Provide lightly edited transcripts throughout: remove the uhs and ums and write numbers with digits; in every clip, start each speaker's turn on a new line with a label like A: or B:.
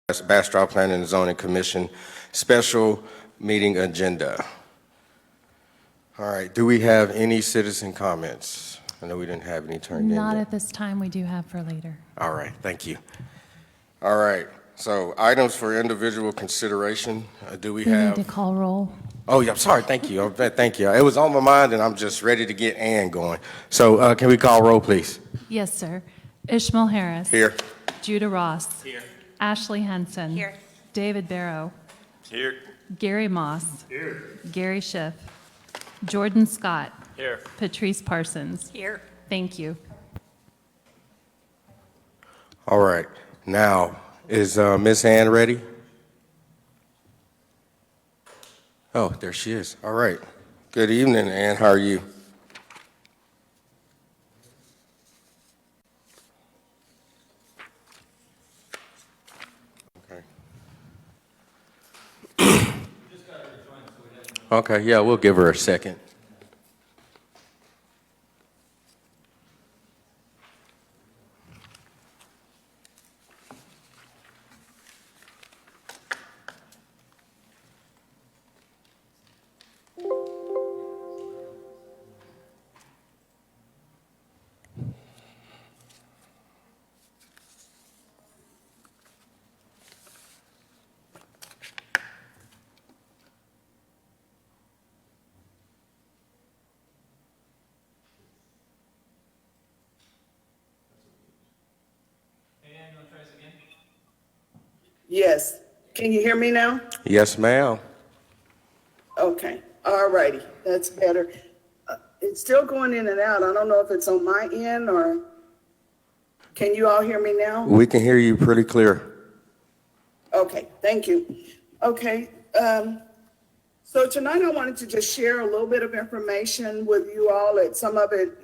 A: Bastrop Planning and Zoning Commission special meeting agenda. All right, do we have any citizen comments? I know we didn't have any turned in
B: Not
A: yet.
B: at this time. We do have for later.
A: All right, thank you. All right, so items for individual consideration. Do we
B: We need
A: have?
B: to call roll.
A: Oh, yeah, I'm sorry, thank you. Thank you. It was on my mind and I'm just ready to get Ann going. So can we call roll, please?
B: Yes, sir. Ishmael Harris.
A: Here.
B: Judah Ross.
C: Here.
B: Ashley Henson.
C: Here.
B: David Barrow.
C: Here.
B: Gary Moss.
C: Here.
B: Gary Schiff. Jordan Scott.
C: Here.
B: Patrice Parsons.
C: Here.
B: Thank you.
A: All right, now, is Ms. Ann ready? Oh, there she is. All right. Good evening, Ann. How are you? Okay. Okay, yeah, we'll give her a second.
D: Yes. Can you hear me now?
A: Yes, ma'am.
D: Okay. All righty. That's better. It's still going in and out. I don't know if it's on my end or can you all hear me now?
A: We can hear you pretty clear.
D: Okay. Thank you. Okay. So tonight I wanted to just share a little bit of information with you all. Some of it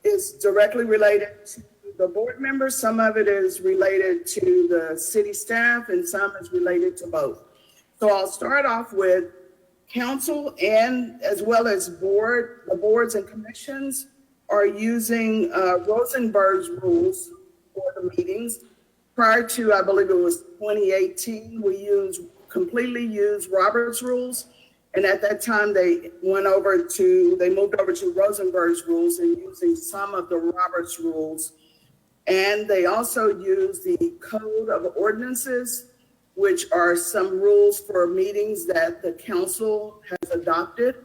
D: is directly related to the board members, some of it is related to the city staff, and some is related to both. So I'll start off with council and as well as the boards and commissions are using Rosenberg's rules for the meetings. Prior to, I believe it was 2018, we completely used Robert's rules. And at that time, they moved over to Rosenberg's rules and using some of the Robert's rules. And they also use the Code of Ordinances, which are some rules for meetings that the council has adopted.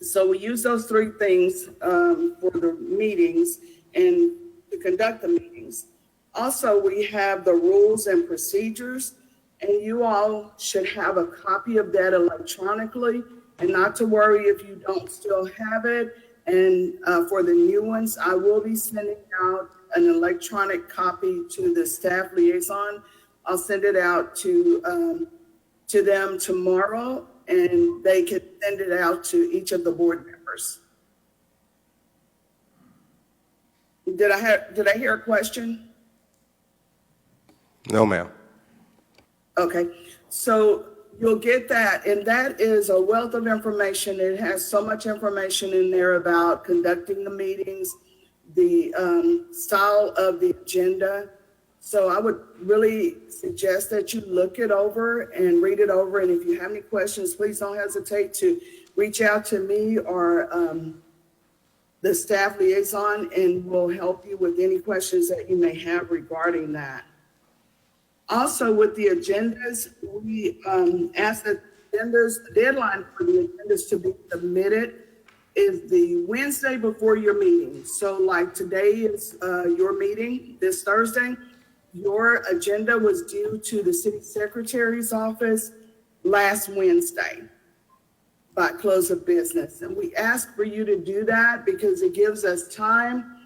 D: So we use those three things for the meetings and to conduct the meetings. Also, we have the rules and procedures, and you all should have a copy of that electronically, and not to worry if you don't still have it. And for the new ones, I will be sending out an electronic copy to the staff liaison. I'll send it out to them tomorrow, and they can send it out to each of the board members. Did I hear a question?
A: No, ma'am.
D: Okay, so you'll get that, and that is a wealth of information. It has so much information in there about conducting the meetings, the style of the agenda. So I would really suggest that you look it over and read it over. And if you have any questions, please don't hesitate to reach out to me or the staff liaison, and we'll help you with any questions that you may have regarding that. Also, with the agendas, we ask that the deadline for the agendas to be submitted is the Wednesday before your meeting. So like today is your meeting, this Thursday. Your agenda was due to the city secretary's office last Wednesday by close of business. And we ask for you to do that because it gives us time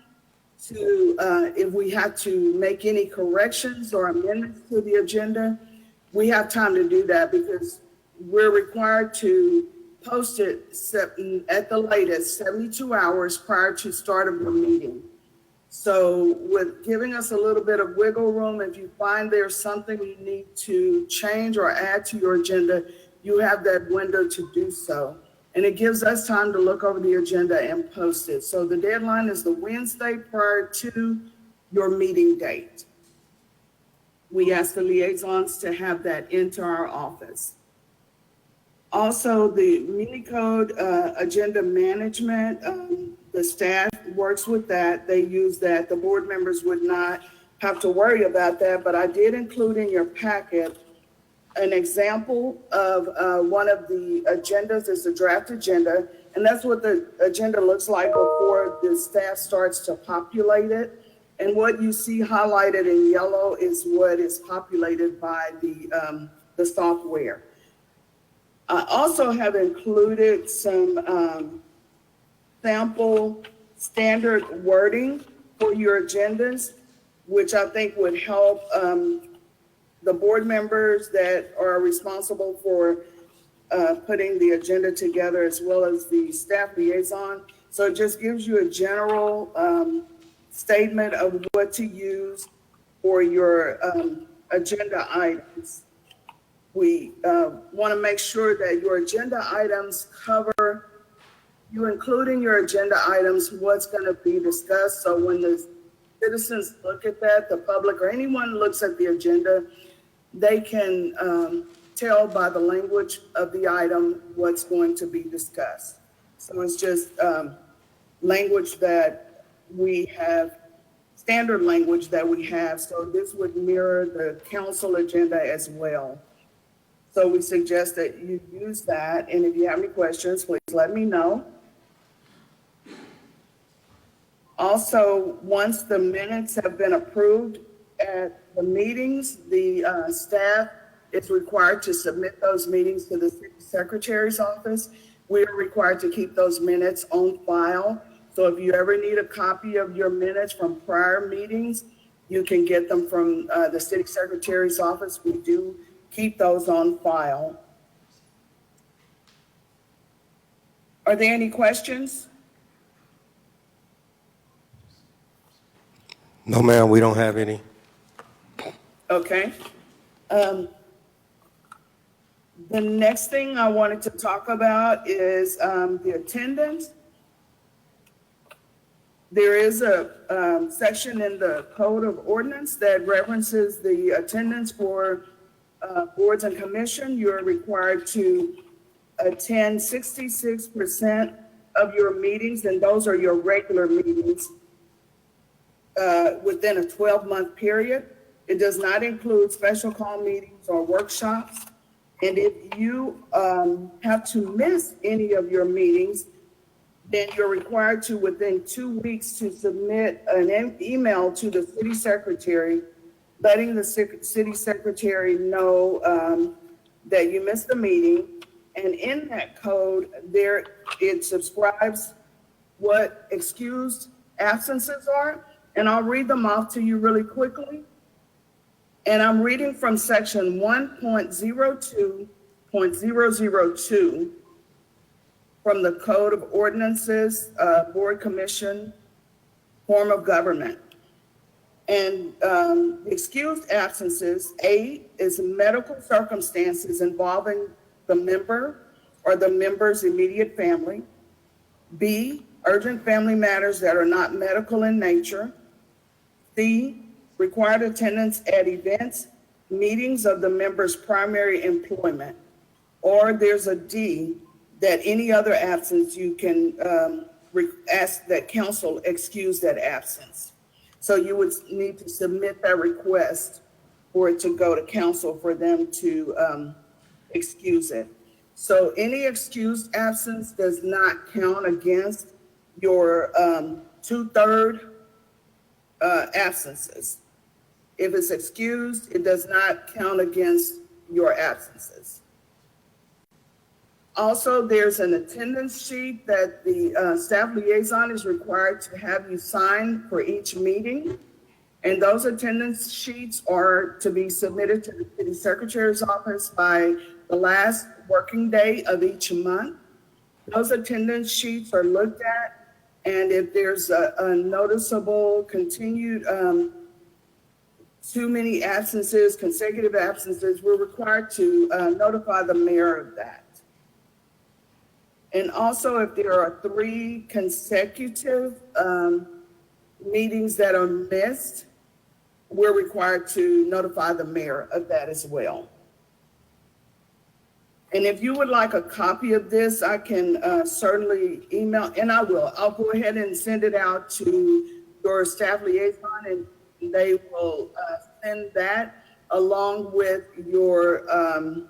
D: to, if we have to make any corrections or amendments to the agenda, we have time to do that because we're required to post it at the latest 72 hours prior to start of the meeting. So with giving us a little bit of wiggle room, if you find there's something you need to change or add to your agenda, you have that window to do so. And it gives us time to look over the agenda and post it. So the deadline is the Wednesday prior to your meeting date. We ask the liaisons to have that into our office. Also, the Unicode agenda management, the staff works with that. They use that. The board members would not have to worry about that, but I did include in your packet an example of one of the agendas. Is a draft agenda, and that's what the agenda looks like before the staff starts to populate it. And what you see highlighted in yellow is what is populated by the software. I also have included some sample standard wording for your agendas, which I think would help the board members that are responsible for putting the agenda together, as well as the staff liaison. So it just gives you a general statement of what to use for your agenda items. We want to make sure that your agenda items cover, you include in your agenda items what's going to be discussed. So when the citizens look at that, the public or anyone looks at the agenda, they can tell by the language of the item what's going to be discussed. So it's just language that we have, standard language that we have. So this would mirror the council agenda as well. So we suggest that you use that. And if you have any questions, please let me know. Also, once the minutes have been approved at the meetings, the staff is required to submit those meetings to the city secretary's office. We are required to keep those minutes on file. So if you ever need a copy of your minutes from prior meetings, you can get them from the city secretary's office. We do keep those on file. Are there any questions?
A: No, ma'am, we don't have any.
D: Okay. The next thing I wanted to talk about is the attendance. There is a section in the Code of Ordinance that references the attendance for boards and commission. You're required to attend 66% of your meetings, and those are your regular meetings within a 12-month period. It does not include special call meetings or workshops. And if you have to miss any of your meetings, then you're required to, within 2 weeks, to submit an email to the city secretary, letting the city secretary know that you missed the meeting. And in that code, there it subscribes what excused absences are. And I'll read them off to you really quickly. And I'm reading from section 1.02.002 from the Code of Ordinances, Board Commission, Form of Government. And excused absences, A, is medical circumstances involving the member or the member's immediate family. B, urgent family matters that are not medical in nature. C, required attendance at events, meetings of the member's primary employment. Or there's a D, that any other absence you can ask that council excuse that absence. So you would need to submit that request for it to go to council for them to excuse it. So any excused absence does not count against your 2/3 absences. If it's excused, it does not count against your absences. Also, there's an attendance sheet that the staff liaison is required to have you sign for each meeting. And those attendance sheets are to be submitted to the city secretary's office by the last working day of each month. Those attendance sheets are looked at, and if there's a noticeable continued too many absences, consecutive absences, we're required to notify the mayor of that. And also, if there are 3 consecutive meetings that are missed, we're required to notify the mayor of that as well. And if you would like a copy of this, I can certainly email, and I will. I'll go ahead and send it out to your staff liaison, and they will send that along with your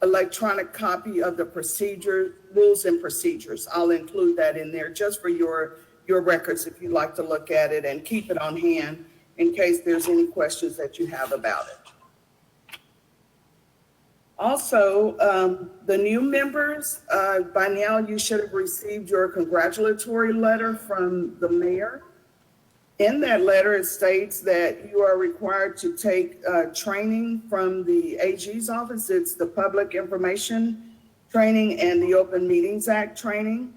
D: electronic copy of the procedure, rules and procedures. I'll include that in there just for your records if you'd like to look at it and keep it on hand in case there's any questions that you have about it. Also, the new members, by now you should have received your congratulatory letter from the mayor. In that letter, it states that you are required to take training from the AG's office. It's the Public Information Training and the Open Meetings Act training.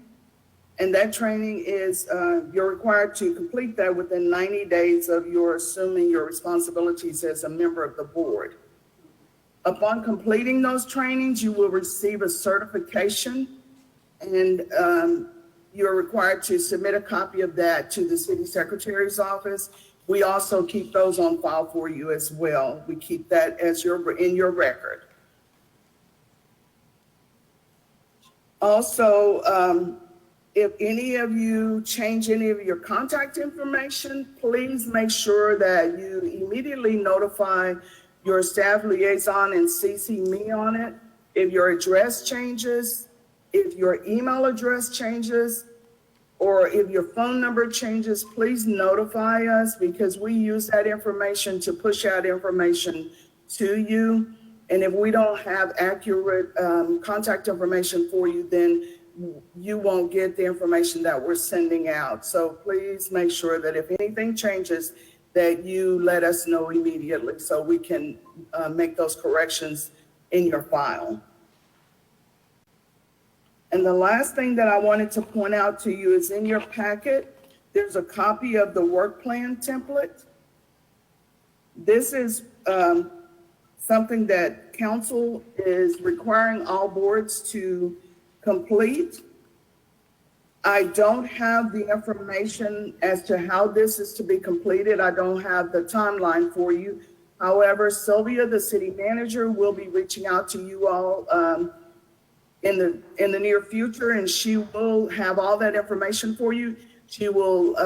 D: And that training is, you're required to complete that within 90 days of your assuming your responsibilities as a member of the board. Upon completing those trainings, you will receive a certification, and you're required to submit a copy of that to the city secretary's office. We also keep those on file for you as well. We keep that as in your record. Also, if any of you change any of your contact information, please make sure that you immediately notify your staff liaison and CC me on it. If your address changes, if your email address changes, or if your phone number changes, please notify us because we use that information to push out information to you. And if we don't have accurate contact information for you, then you won't get the information that we're sending out. So please make sure that if anything changes, that you let us know immediately so we can make those corrections in your file. And the last thing that I wanted to point out to you is in your packet, there's a copy of the work plan template. This is something that council is requiring all boards to complete. I don't have the information as to how this is to be completed. I don't have the timeline for you. However, Sylvia, the city manager, will be reaching out to you all in the near future, and she will have all that information for you. She will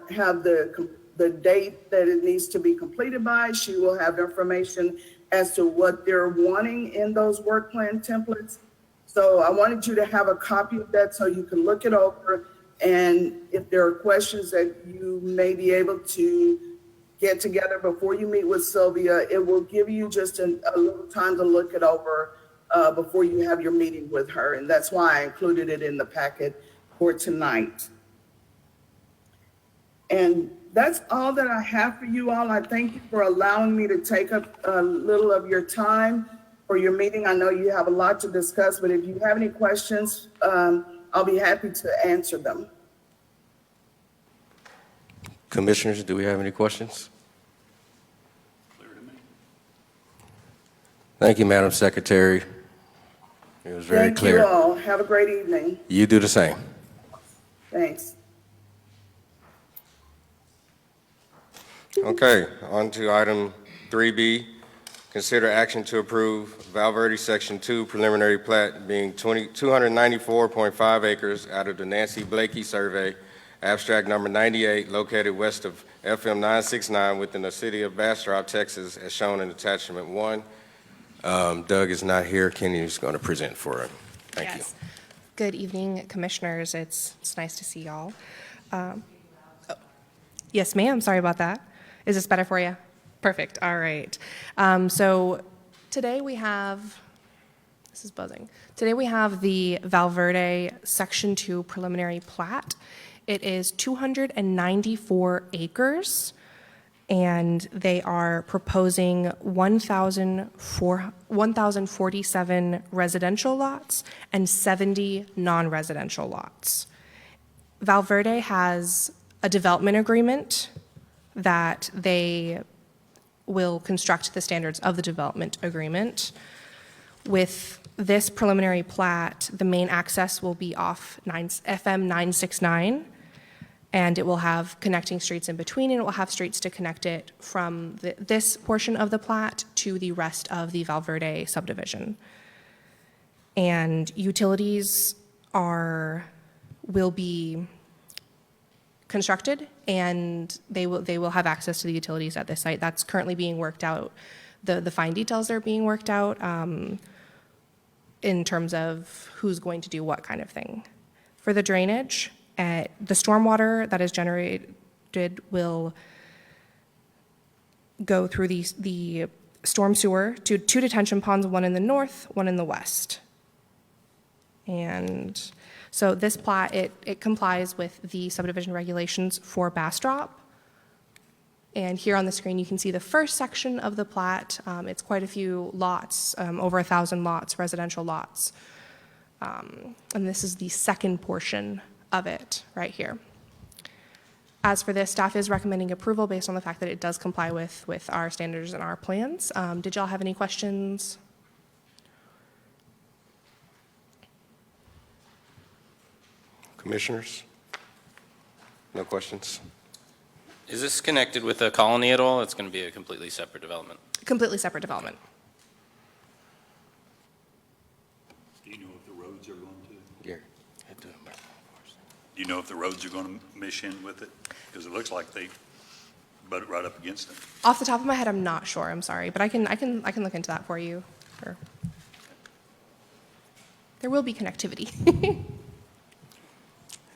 D: have the date that it needs to be completed by. She will have information as to what they're wanting in those work plan templates. So I wanted you to have a copy of that so you can look it over. And if there are questions that you may be able to get together before you meet with Sylvia, it will give you just a little time to look it over before you have your meeting with her. And that's why I included it in the packet for tonight. And that's all that I have for you all. I thank you for allowing me to take up a little of your time for your meeting. I know you have a lot to discuss, but if you have any questions, I'll be happy to answer them.
A: Commissioners, do we have any questions? Thank you, Madam Secretary. It was very clear.
D: Thank you all. Have a great evening.
A: You do the same.
D: Thanks.
A: Okay, on to item 3B. Consider action to approve Valverde Section 2 preliminary plat being 294.5 acres out of the Nancy Blakey survey, abstract number 98, located west of FM 969 within the city of Bastrop, Texas, as shown in attachment 1. Doug is not here. Kenny is going to present for him. Thank you.
C: Good evening, commissioners. It's nice to see y'all. Yes, ma'am. Sorry about that. Is this better for you? Perfect. All right. So today we have, this is buzzing. Today we have the Valverde Section 2 preliminary plat. It is 294 acres, and they are proposing 1,047 residential lots and 70 non-residential lots. Valverde has a development agreement that they will construct the standards of the development agreement. With this preliminary plat, the main access will be off FM 969, And it will have connecting streets in between, and it will have streets to connect it from this portion of the plat to the rest of the Valverde subdivision. And utilities will be constructed, and they will have access to the utilities at this site. That's currently being worked out. The fine details are being worked out in terms of who's going to do what kind of thing. For the drainage, the stormwater that is generated will go through the storm sewer to 2 detention ponds, one in the north, one in the west. And so this plat, it complies with the subdivision regulations for Bastrop. And here on the screen, you can see the first section of the plat. It's quite a few lots, over 1,000 lots, residential lots. And this is the second portion of it right here. As for this, staff is recommending approval based on the fact that it does comply with our standards and our plans. Did y'all have any questions?
A: Commissioners? No questions?
E: Is this connected with a colony at all? It's going to be a completely separate development.
C: Completely separate development.
F: Do you know if the roads are going to?
A: Yeah.
F: Do you know if the roads are going to mesh in with it? Because it looks like they butt right up against it.
C: Off the top of my head, I'm not sure. I'm sorry, but I can look into that for you. Sure. There will be connectivity.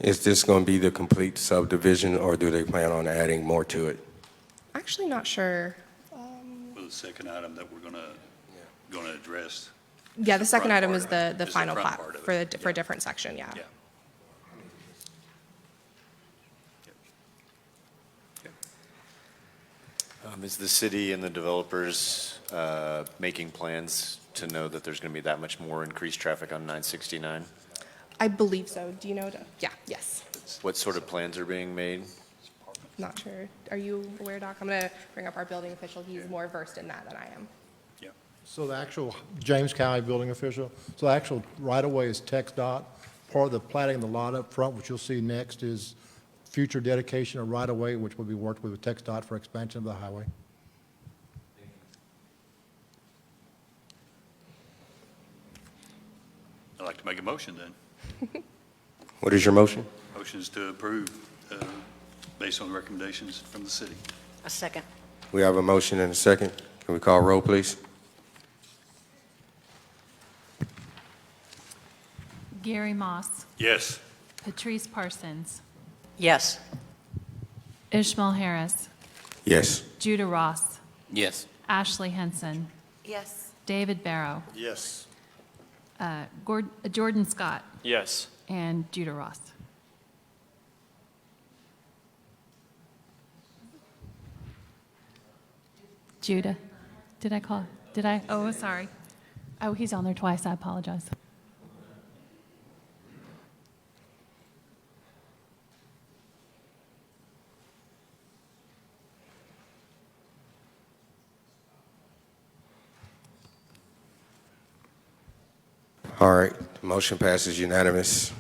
A: Is this going to be the complete subdivision, or do they plan on adding more to it?
C: Actually, not sure.
F: For the second item that we're going to address.
C: Yeah, the second
F: front
C: item
F: part
C: is
F: of
C: the
F: it. Is the
C: final
F: front
C: plat
F: part of
C: for
F: it.
C: for a different section. Yeah.
F: Yeah.
G: Is the city and the developers making plans to know that there's going to be that much more increased traffic on 969?
C: I believe so. Do you know? Yeah. Yes.
G: What sort of plans are being made?
C: Not sure. Are you aware, Doc? I'm going to bring up our building official. He's more versed in that than I am.
F: Yeah.
H: So the actual James County building official, so the actual right-of-way is TxDOT. Part of the platting of the lot up front, which you'll see next, is future dedication of right-of-way, which will be worked with TxDOT for expansion of the highway.
F: I'd like to make a motion then.
A: What is your motion?
F: Motion is to approve based on the recommendations from the city.
I: A second.
A: We have a motion and a second. Can we call roll, please?
B: Gary Moss,
F: Yes.
B: Patrice Parsons,
I: Yes.
B: Ishmael Harris,
A: Yes.
B: Judah Ross,
E: Yes.
B: Ashley Henson,
I: Yes.
B: David Barrow,
G: Yes.
B: Jordan Scott,
E: Yes.
B: and Judah Ross. Judah, did I call? Did I? Oh, sorry. Oh, he's on there twice. I apologize.
A: All right, the motion passes unanimous.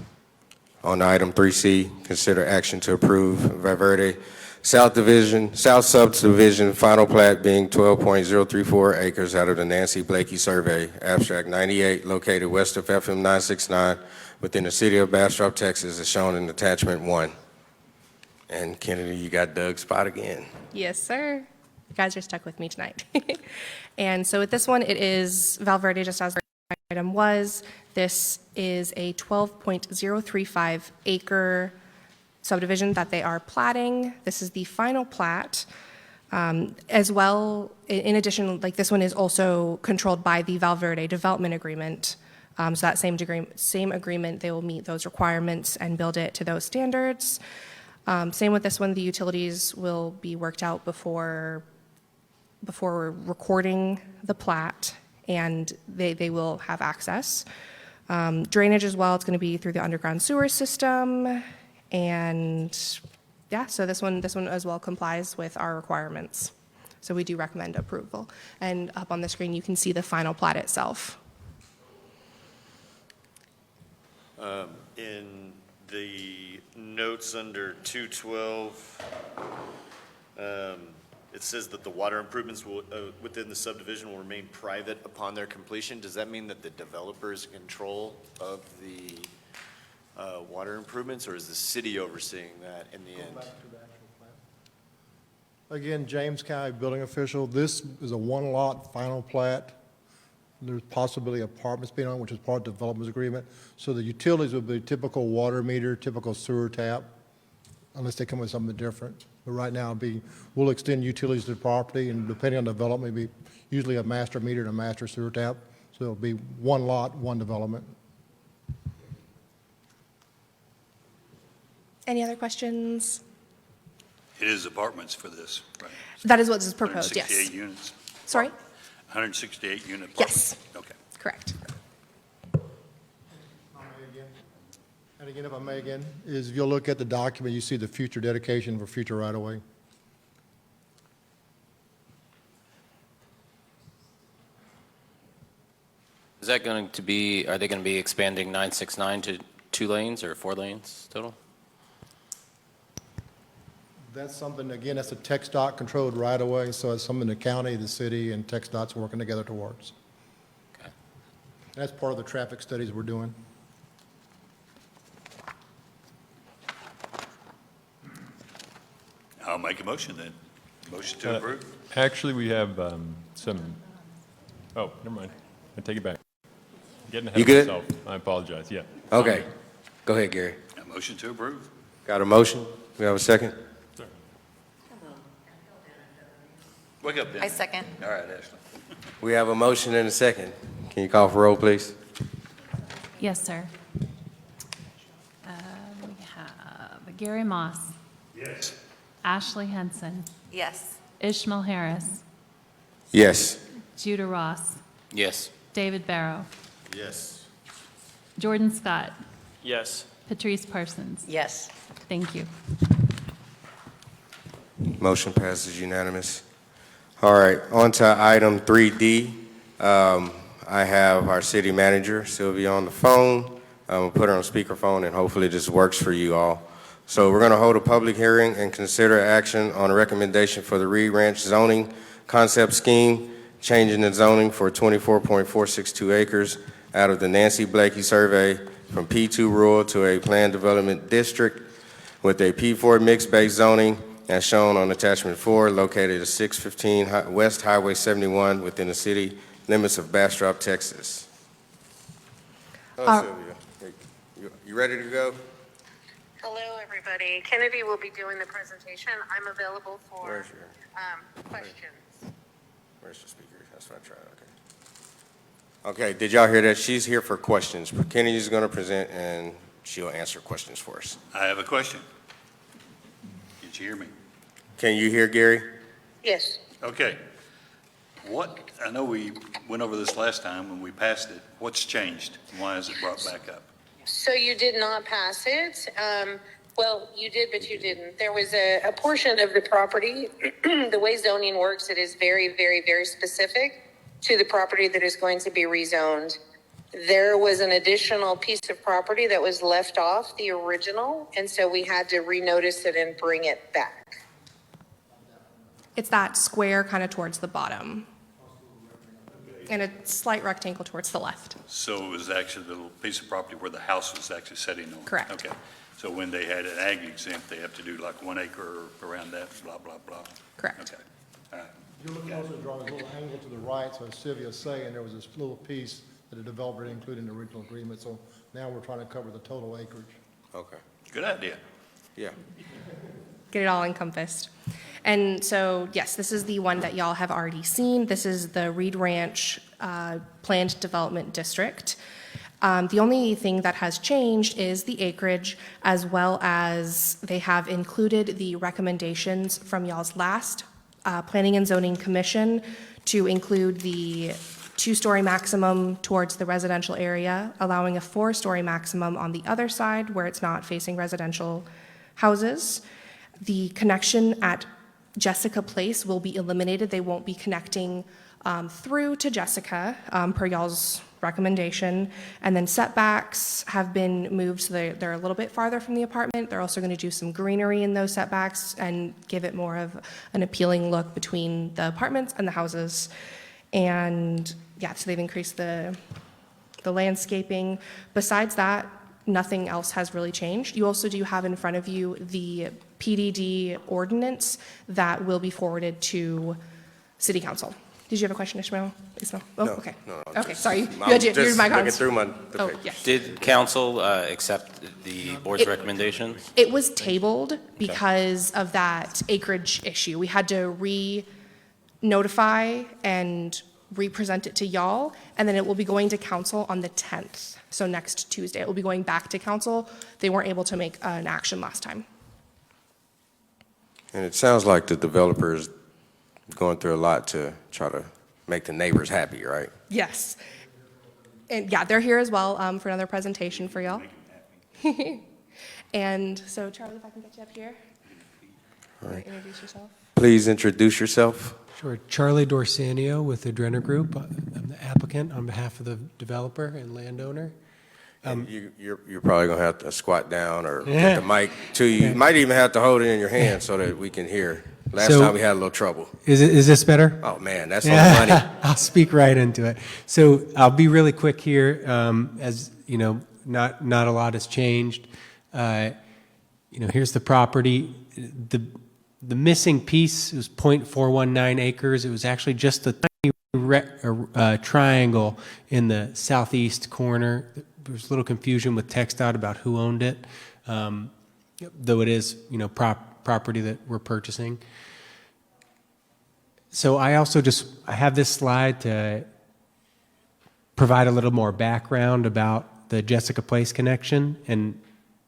A: On item 3C, consider action to approve Valverde South Subdivision, final plat being 12.034 acres out of the Nancy Blakey Survey, Abstract 98, located west of FM 969, within the city of Bastrop, Texas, as shown in attachment 1. And Kennedy, you got Doug's spot again.
C: Yes, sir. You guys are stuck with me tonight. And so with this one, it is Valverde, just as the item was. This is a 12.035 acre subdivision that they are platting. This is the final plat. As well, in addition, like this one is also controlled by the Valverde Development Agreement. So that same agreement, they will meet those requirements and build it to those standards. Same with this one, the utilities will be worked out before recording the plat, and they will have access. Drainage as well, it's going to be through the underground sewer system, and yeah, so this one as well complies with our requirements. So we do recommend approval. And up on the screen, you can see the final plat itself.
G: In the notes under 212, it says that the water improvements will, within the subdivision will remain private upon their completion. Does that mean that the developer's in control of the water improvements, or is the city overseeing that in the end?
H: Again, James County Building Official, this is a one-lot final plat. There's possibly apartments being on, which is part of the development agreement. So the utilities would be typical water meter, typical sewer tap, unless they come with something different. But right now, we'll extend utilities to the property, and depending on development, it'll be usually a master meter and a master sewer tap. So it'll be one lot, one development.
C: Any other questions?
F: It is apartments for this, right?
C: That is what is proposed, yes.
F: 168 units?
C: Sorry?
F: 168 unit
C: Yes.
F: apartments? Okay.
C: Correct.
H: And again, if I may again, is if you'll look at the document, you see the future dedication for future right-of-way.
E: Is that going to be, are they going to be expanding 969 to 2 lanes or 4 lanes total?
H: That's something, again, that's a TxDOT controlled right-of-way, so it's something the county, the city, and TxDOT's working together towards.
E: Okay.
H: That's part of the traffic studies we're doing.
F: I'll make a motion then. Motion to approve?
J: Actually, we have some, oh, never mind. I take it back. Getting ahead
A: You
J: of
A: good?
J: myself. I apologize, yeah.
A: Okay. Go ahead, Gary.
F: A motion to approve?
A: Got a motion? We have a second?
F: Wake up, Dan.
I: I second.
F: All right, Ashley.
A: We have a motion and a second. Can you call for roll, please?
B: Yes, sir. We have Gary Moss,
F: Yes.
B: Ashley Henson,
I: Yes.
B: Ishmael Harris,
A: Yes.
B: Judah Ross,
E: Yes.
B: David Barrow,
G: Yes.
B: Jordan Scott,
E: Yes.
B: Patrice Parsons.
I: Yes.
B: Thank you.
A: Motion passes unanimous. All right, on to item 3D. I have our city manager, Sylvia, on the phone. We'll put her on speakerphone, and hopefully this works for you all. So we're going to hold a public hearing and consider action on a recommendation for the Reed Ranch zoning concept scheme, changing the zoning for 24.462 acres out of the Nancy Blakey survey from P2 rural to a planned development district with a P4 mixed-based zoning as shown on attachment 4, located at 615 West Highway 71 within the city limits of Bastrop, Texas. Hello, Sylvia. Hey, you ready to go?
K: Hello, everybody. Kennedy will be doing the presentation. I'm available for
A: Where's your,
K: questions.
A: where's the speaker? That's what I tried, okay. Okay, did y'all hear that? She's here for questions. Kennedy's going to present, and she'll answer questions for us.
F: I have a question. Did you hear me?
A: Can you hear Gary?
K: Yes.
F: Okay. I know we went over this last time when we passed it. What's changed? Why is it brought back up?
K: So you did not pass it. Well, you did, but you didn't. There was a portion of the property. The way zoning works, it is very, very, very specific to the property that is going to be rezoned. There was an additional piece of property that was left off the original, and so we had to renotice it and bring it back.
C: It's that square kind of towards the bottom, and a slight rectangle towards the left.
F: So it was actually the little piece of property where the house was actually sitting on?
C: Correct.
F: Okay. So when they had an ag exempt, they have to do like 1 acre around that, blah, blah, blah?
C: Correct.
F: Okay. All right.
H: If you look closer, draw a little angle to the right, so as Sylvia's saying, there was this little piece that the developer didn't include in the original agreement, so now we're trying to cover the total acreage.
A: Okay.
F: Good idea.
A: Yeah.
C: Get it all encompassed. And so, yes, this is the one that y'all have already seen. This is the Reed Ranch Planned Development District. The only thing that has changed is the acreage, as well as they have included the recommendations from y'all's last Planning and Zoning Commission to include the 2-story maximum towards the residential area, allowing a 4-story maximum on the other side where it's not facing residential houses. The connection at Jessica Place will be eliminated. They won't be connecting through to Jessica per y'all's recommendation. And then setbacks have been moved so they're a little bit farther from the apartment. They're also going to do some greenery in those setbacks and give it more of an appealing look between the apartments and the houses. And yeah, so they've increased the landscaping. Besides that, nothing else has really changed. You also do have in front of you the PDD ordinance that will be forwarded to City Council. Did you have a question, Ismail? Oh,
A: No,
C: okay.
A: no,
C: Okay,
A: just-
C: sorry.
A: I'm
C: Your
A: just
C: mic on.
A: looking through the
C: Oh,
A: papers.
C: yes.
E: Did council accept the board's recommendations?
C: It was tabled because of that acreage issue. We had to re-notify and re-present it to y'all, and then it will be going to council on the 10th. So next Tuesday, it will be going back to council. They weren't able to make an action last time.
A: And it sounds like the developer is going through a lot to try to make the neighbors happy, right?
C: Yes. And yeah, they're here as well for another presentation for y'all. And so Charlie, if I can get you up here.
A: All right.
C: Introduce yourself.
A: Please introduce yourself.
L: Sure. Charlie Dorsanio with the Drenner Group. I'm the applicant on behalf of the developer and landowner.
A: And you're probably going to have to squat down or get the mic to you. You might even have to hold it in your hand so that we can hear. Last time we had a little trouble.
L: Is this better?
A: Oh, man, that's all money.
L: I'll speak right into it. So I'll be really quick here. As you know, not a lot has changed. Here's the property. The missing piece was 0.419 acres. It was actually just a tiny triangle in the southeast corner. There was a little confusion with TxDOT about who owned it, though it is, property that we're purchasing. So I have this slide to provide a little more background about the Jessica Place connection and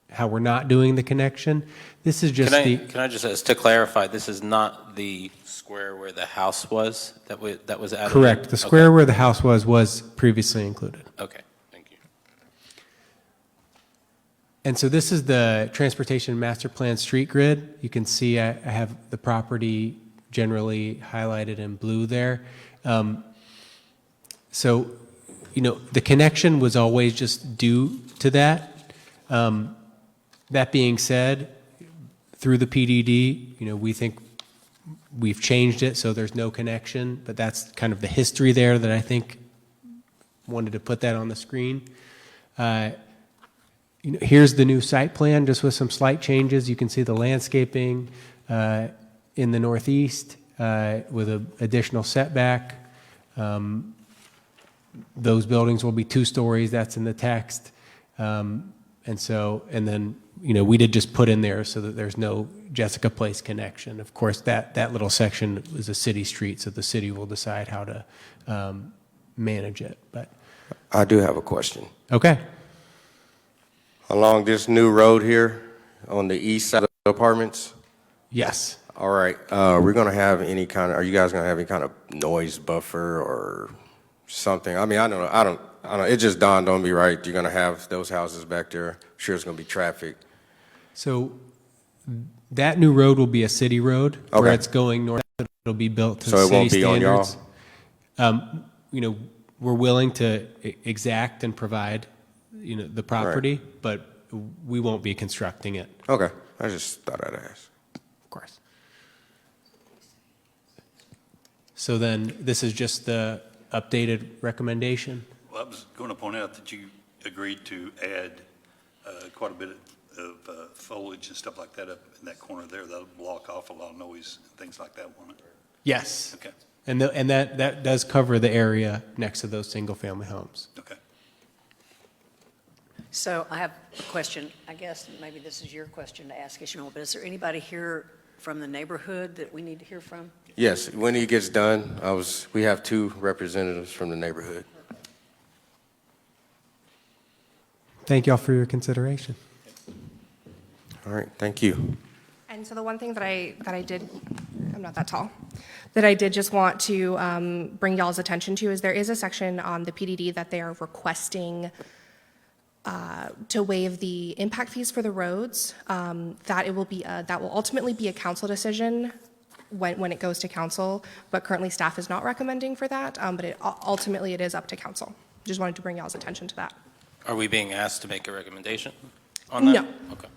L: how we're not doing the connection. This is just
E: Can I just ask, to clarify, this is not the square where the house was that was added?
L: Correct. The square where the house was previously included.
E: Okay, thank you.
L: And so this is the transportation master plan street grid. You can see I have the property generally highlighted in blue there. So, the connection was always just due to that. That being said, through the PDD, we think we've changed it so there's no connection, but that's kind of the history there that I think wanted to put that on the screen. Here's the new site plan, just with some slight changes. You can see the landscaping in the northeast with an additional setback. Those buildings will be 2 stories. That's in the text. And then, we did just put in there so that there's no Jessica Place connection. Of course, that little section is a city street, so the city will decide how to manage it. But
A: I do have a question.
L: okay.
A: Along this new road here on the east side of the apartments?
L: Yes.
A: All right. Are you guys going to have any kind of noise buffer or something? I mean, I don't know. It just dawned on me, right? You're going to have those houses back there. I'm sure it's going to be traffic.
L: So that new road will be a city road where
A: Okay.
L: it's going north. It'll be built to
A: So it
L: city
A: won't be on y'all?
L: standards. We're willing to exact and provide, the property, but we won't be constructing it,
A: Okay. I just thought I'd ask.
L: of course. So then this is just the updated recommendation.
F: Well, I was going to point out that you agreed to add quite a bit of foliage and stuff like that up in that corner there. That'll block off a lot of noise and things like that, won't it?
L: Yes.
F: Okay,
L: And that does cover the area next to those single-family homes.
F: okay.
I: So I have a question. I guess maybe this is your question to ask Ishmael, but is there anybody here from the neighborhood that we need to hear from?
A: Yes, when he gets done, we have 2 representatives from the neighborhood.
L: Thank y'all for your consideration.
A: All right, thank you.
C: And so the one thing that I did, I'm not that tall, that I did just want to bring y'all's attention to is there is a section on the PDD that they are requesting to waive the impact fees for the roads. That will ultimately be a council decision when it goes to council, but currently staff is not recommending for that, but ultimately it is up to council. Just wanted to bring y'all's attention to that.
E: Are we being asked to make a recommendation on that?
C: No.
E: Okay.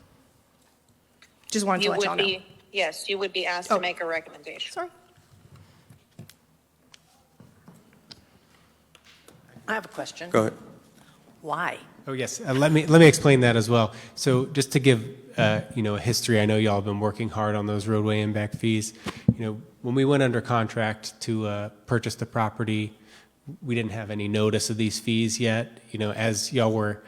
C: Just wanted to
K: You
C: let y'all
K: would
C: know.
K: be, yes, you would be asked
C: Oh.
K: to make a recommendation.
C: Sorry.
I: I have a question.
A: Go ahead.
I: Why?
L: Oh, yes. Let me explain that as well. So just to give, a history, I know y'all have been working hard on those roadway impact fees. When we went under contract to purchase the property, we didn't have any notice of these fees yet. As y'all were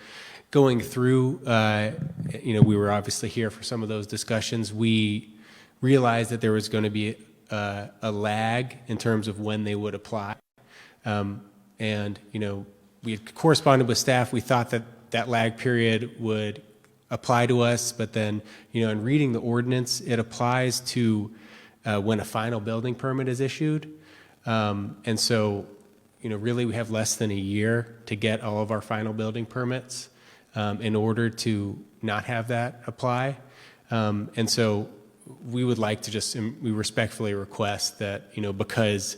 L: going through, we were obviously here for some of those discussions. We realized that there was going to be a lag in terms of when they would apply. We had corresponded with staff. We thought that lag period would apply to us, but then, in reading the ordinance, it applies to when a final building permit is issued. And so, really we have less than a year to get all of our final building permits in order to not have that apply. And so we would like to we respectfully request that, because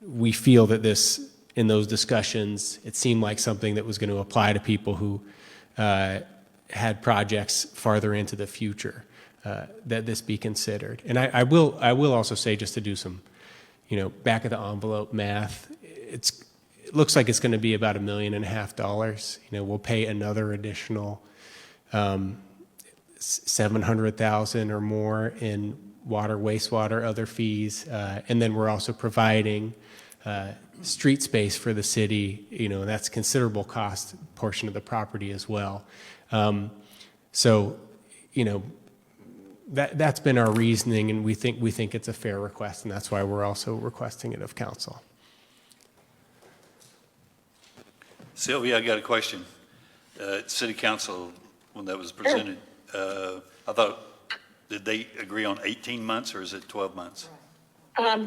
L: we feel that in those discussions, it seemed like something that was going to apply to people who had projects farther into the future, that this be considered. And I will also say, just to do some, back of the envelope math, it looks like it's going to be about $1.5 million. We'll pay another additional $700,000 or more in water, wastewater, other fees, and then we're also providing street space for the city. That's a considerable cost portion of the property as well. That's been our reasoning, and we think it's a fair request, and that's why we're also requesting it of council.
F: Sylvia, I got a question. City council, when that was presented, I thought, did they agree on 18 months or is it 12 months?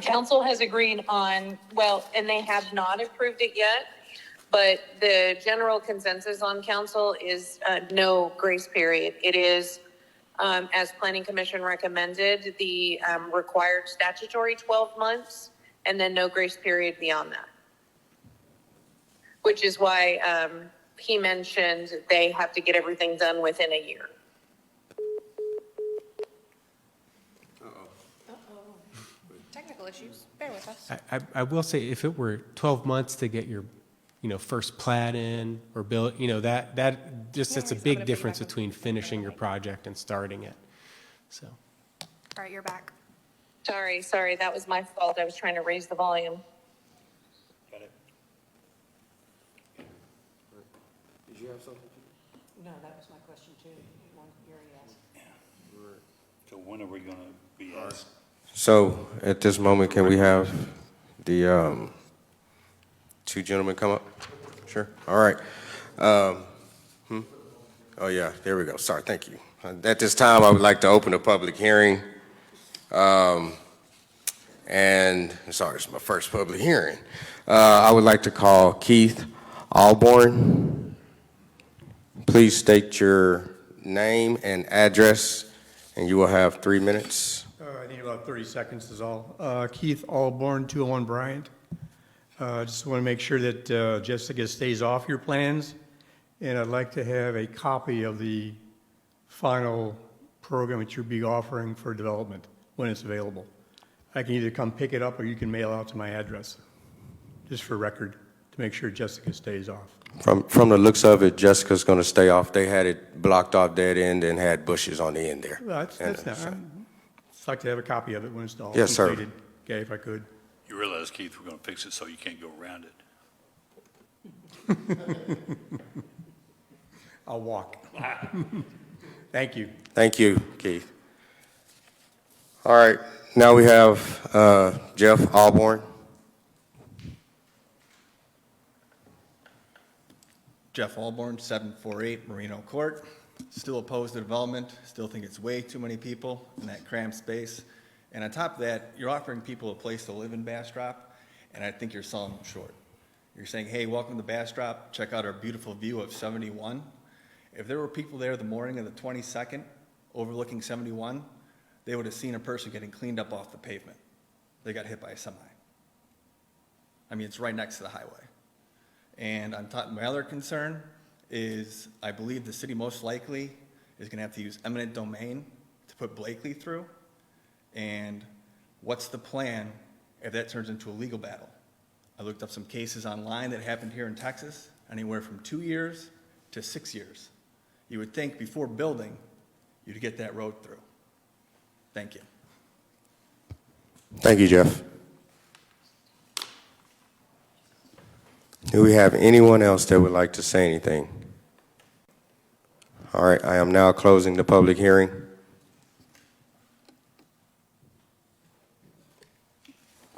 K: Council has agreed on, and they have not approved it yet, but the general consensus on council is no grace period. It is, as Planning Commission recommended, the required statutory 12 months, and then no grace period beyond that. Which is why he mentioned they have to get everything done within a year.
C: Technical issues. Bear with us.
L: I will say, if it were 12 months to get your, first plat in or build, it's a big difference between finishing your project and starting it. So.
C: All right, you're back.
K: Sorry, that was my fault. I was trying to raise the volume.
G: Got it. Did you have something?
I: No, that was my question too. You already asked.
F: So when are we going to be asked?
A: So at this moment, can we have the two gentlemen come up? Sure. All right. Oh, yeah, there we go. Sorry, thank you. At this time, I would like to open a public hearing. And sorry, it's my first public hearing. I would like to call Keith Alborn. Please state your name and address, and you will have 3 minutes.
M: I need about 30 seconds is all. Keith Alborn, 201 Bryant. Just want to make sure that Jessica stays off your plans, and I'd like to have a copy of the final program that you'll be offering for development when it's available. I can either come pick it up or you can mail out to my address, just for record, to make sure Jessica stays off.
A: From the looks of it, Jessica's going to stay off. They had it blocked off dead end and had bushes on the end there.
M: Well, that's not. I'd like to have a copy of it when it's all
A: Yes, sir.
M: completed. Okay, if I could.
F: You realize, Keith, we're going to fix it so you can't go around it.
M: I'll walk. Thank you.
A: Thank you, Keith. All right, now we have Jeff Alborn.
N: Jeff Alborn, 748 Merino Court. Still opposed to development, still think it's way too many people in that cramped space. And on top of that, you're offering people a place to live in Bastrop, and I think you're selling them short. You're saying, hey, welcome to Bastrop, check out our beautiful view of 71. If there were people there the morning of the 22nd overlooking 71, they would have seen a person getting cleaned up off the pavement. They got hit by a semi. I mean, it's right next to the highway. And on top, my other concern is I believe the city most likely is going to have to use eminent domain to put Blakely through. And what's the plan if that turns into a legal battle? I looked up some cases online that happened here in Texas, anywhere from 2 years to 6 years. You would think before building, you'd get that road through. Thank you.
A: Thank you, Jeff. Do we have anyone else that would like to say anything? All right, I am now closing the public hearing.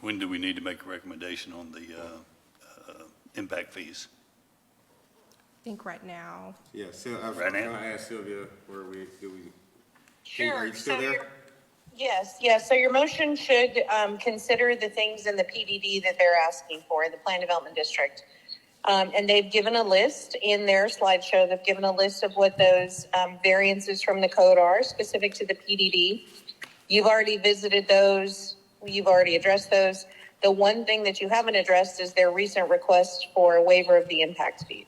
F: When do we need to make a recommendation on the impact fees?
C: I think right now.
A: Yeah, I was
F: Right now?
A: going to ask Sylvia, where do we?
K: Sure.
A: Are you still
K: So
A: there?
K: Yes. So your motion should consider the things in the PDD that they're asking for, the Plan Development District. And they've given a list in their slideshow. They've given a list of what those variances from the code are specific to the PDD. You've already visited those. You've already addressed those. The one thing that you haven't addressed is their recent request for a waiver of the impact fee.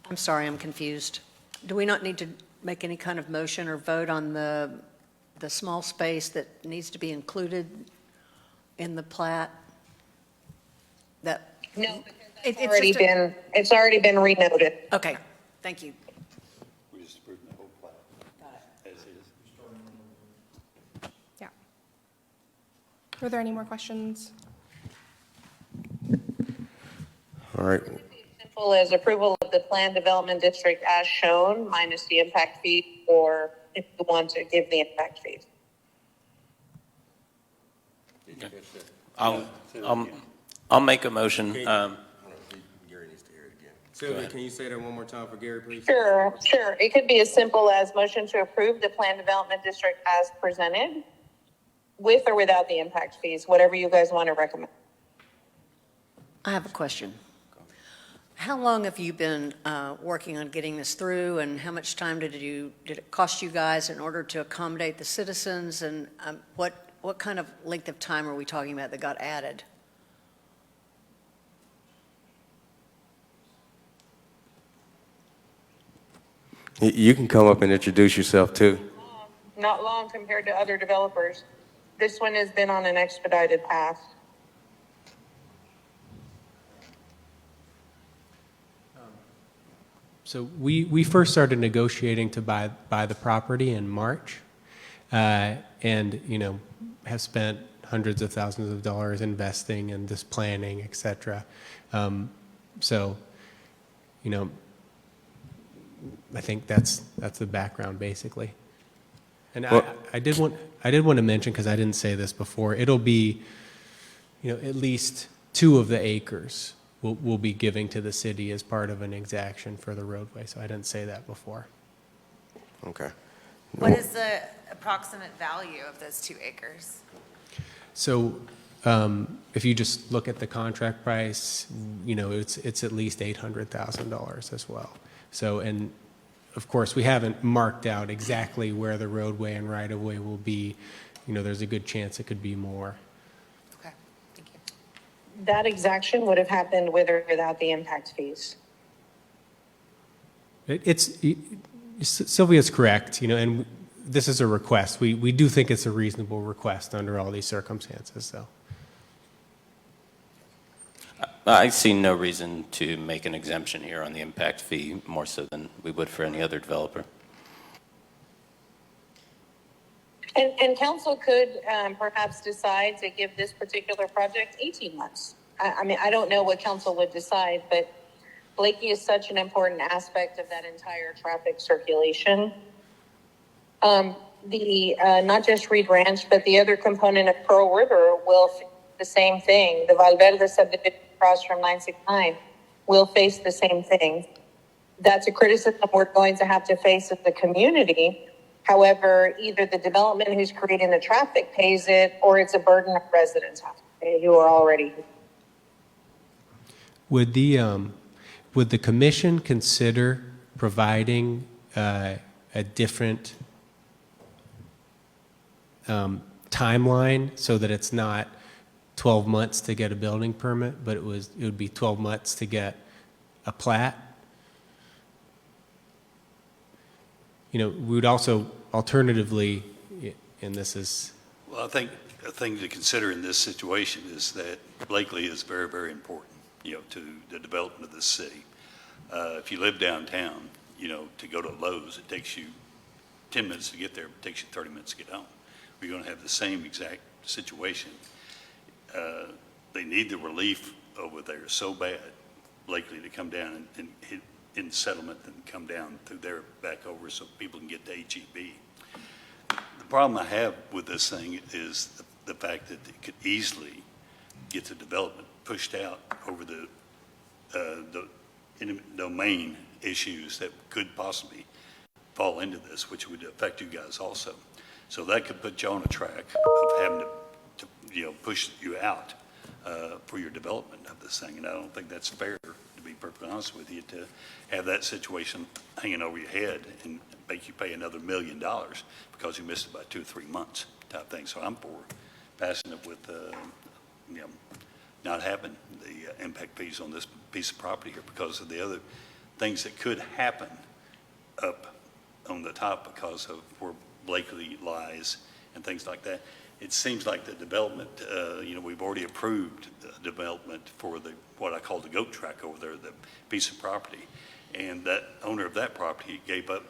I: I'm sorry, I'm confused. Do we not need to make any kind of motion or vote on the small space that needs to be included in the plat? That,
K: No, because
I: it's
K: it's already been renoted.
I: okay, thank you.
F: We just approved the whole plan as is.
C: Yeah. Were there any more questions?
A: All right.
K: Simple as approval of the Plan Development District as shown, minus the impact fee, or if you want to give the impact fees.
E: I'll make a motion.
A: Gary needs to hear it again. Sylvia, can you say that one more time for Gary, please?
K: Sure. It could be as simple as motion to approve the Plan Development District as presented, with or without the impact fees, whatever you guys want to recommend.
I: I have a question. How long have you been working on getting this through, and how much time did it cost you guys in order to accommodate the citizens, and what kind of length of time are we talking about that got added?
A: You can come up and introduce yourself too.
K: Not long compared to other developers. This one has been on an expedited path.
L: So we first started negotiating to buy the property in March, and have spent hundreds of thousands of dollars investing in this planning, et cetera. So, I think that's the background basically. And I did want to mention, because I didn't say this before, it'll be, at least 2 of the acres will be giving to the city as part of an exaction for the roadway. So I didn't say that before.
A: Okay.
O: What is the approximate value of those 2 acres?
L: So if you just look at the contract price, it's at least $800,000 as well. So, and of course, we haven't marked out exactly where the roadway and right-of-way will be. There's a good chance it could be more.
O: Okay, thank you.
K: That exaction would have happened with or without the impact fees.
L: Sylvia's correct, and this is a request. We do think it's a reasonable request under all these circumstances, so.
E: I see no reason to make an exemption here on the impact fee, more so than we would for any other developer.
K: And council could perhaps decide to give this particular project 18 months. I don't know what council would decide, but Blakey is such an important aspect of that entire traffic circulation. Not just Reed Ranch, but the other component of Pearl River will face the same thing. The Valverde subdivision across from 969 will face the same thing. That's a criticism we're going to have to face as the community. However, either the development who's creating the traffic pays it, or it's a burden that residents have to pay who are already here.
L: Would the commission consider providing a different timeline so that it's not 12 months to get a building permit, but it would be 12 months to get a plat. We would also alternatively, and this is,
F: Well, I think a thing to consider in this situation is that Blakely is very, very important, to the development of this city. If you live downtown, to go to Lowe's, it takes you 10 minutes to get there, but it takes you 30 minutes to get home. We're going to have the same exact situation. They need the relief over there so bad, Blakely, to come down and hit in settlement and come down through there back over so people can get to HEB. The problem I have with this thing is the fact that it could easily get the development pushed out over the domain issues that could possibly fall into this, which would affect you guys also. So that could put you on a track of having to push you out for your development of this thing. And I don't think that's fair, to be perfectly honest with you, to have that situation hanging over your head and make you pay another $1 million because you missed it by 2 or 3 months type thing. So I'm for passing it with, not having the impact fees on this piece of property here because of the other things that could happen up on the top because of where Blakely lies and things like that. It seems like the development, we've already approved the development for what I call the goat track over there, the piece of property. And that owner of that property gave up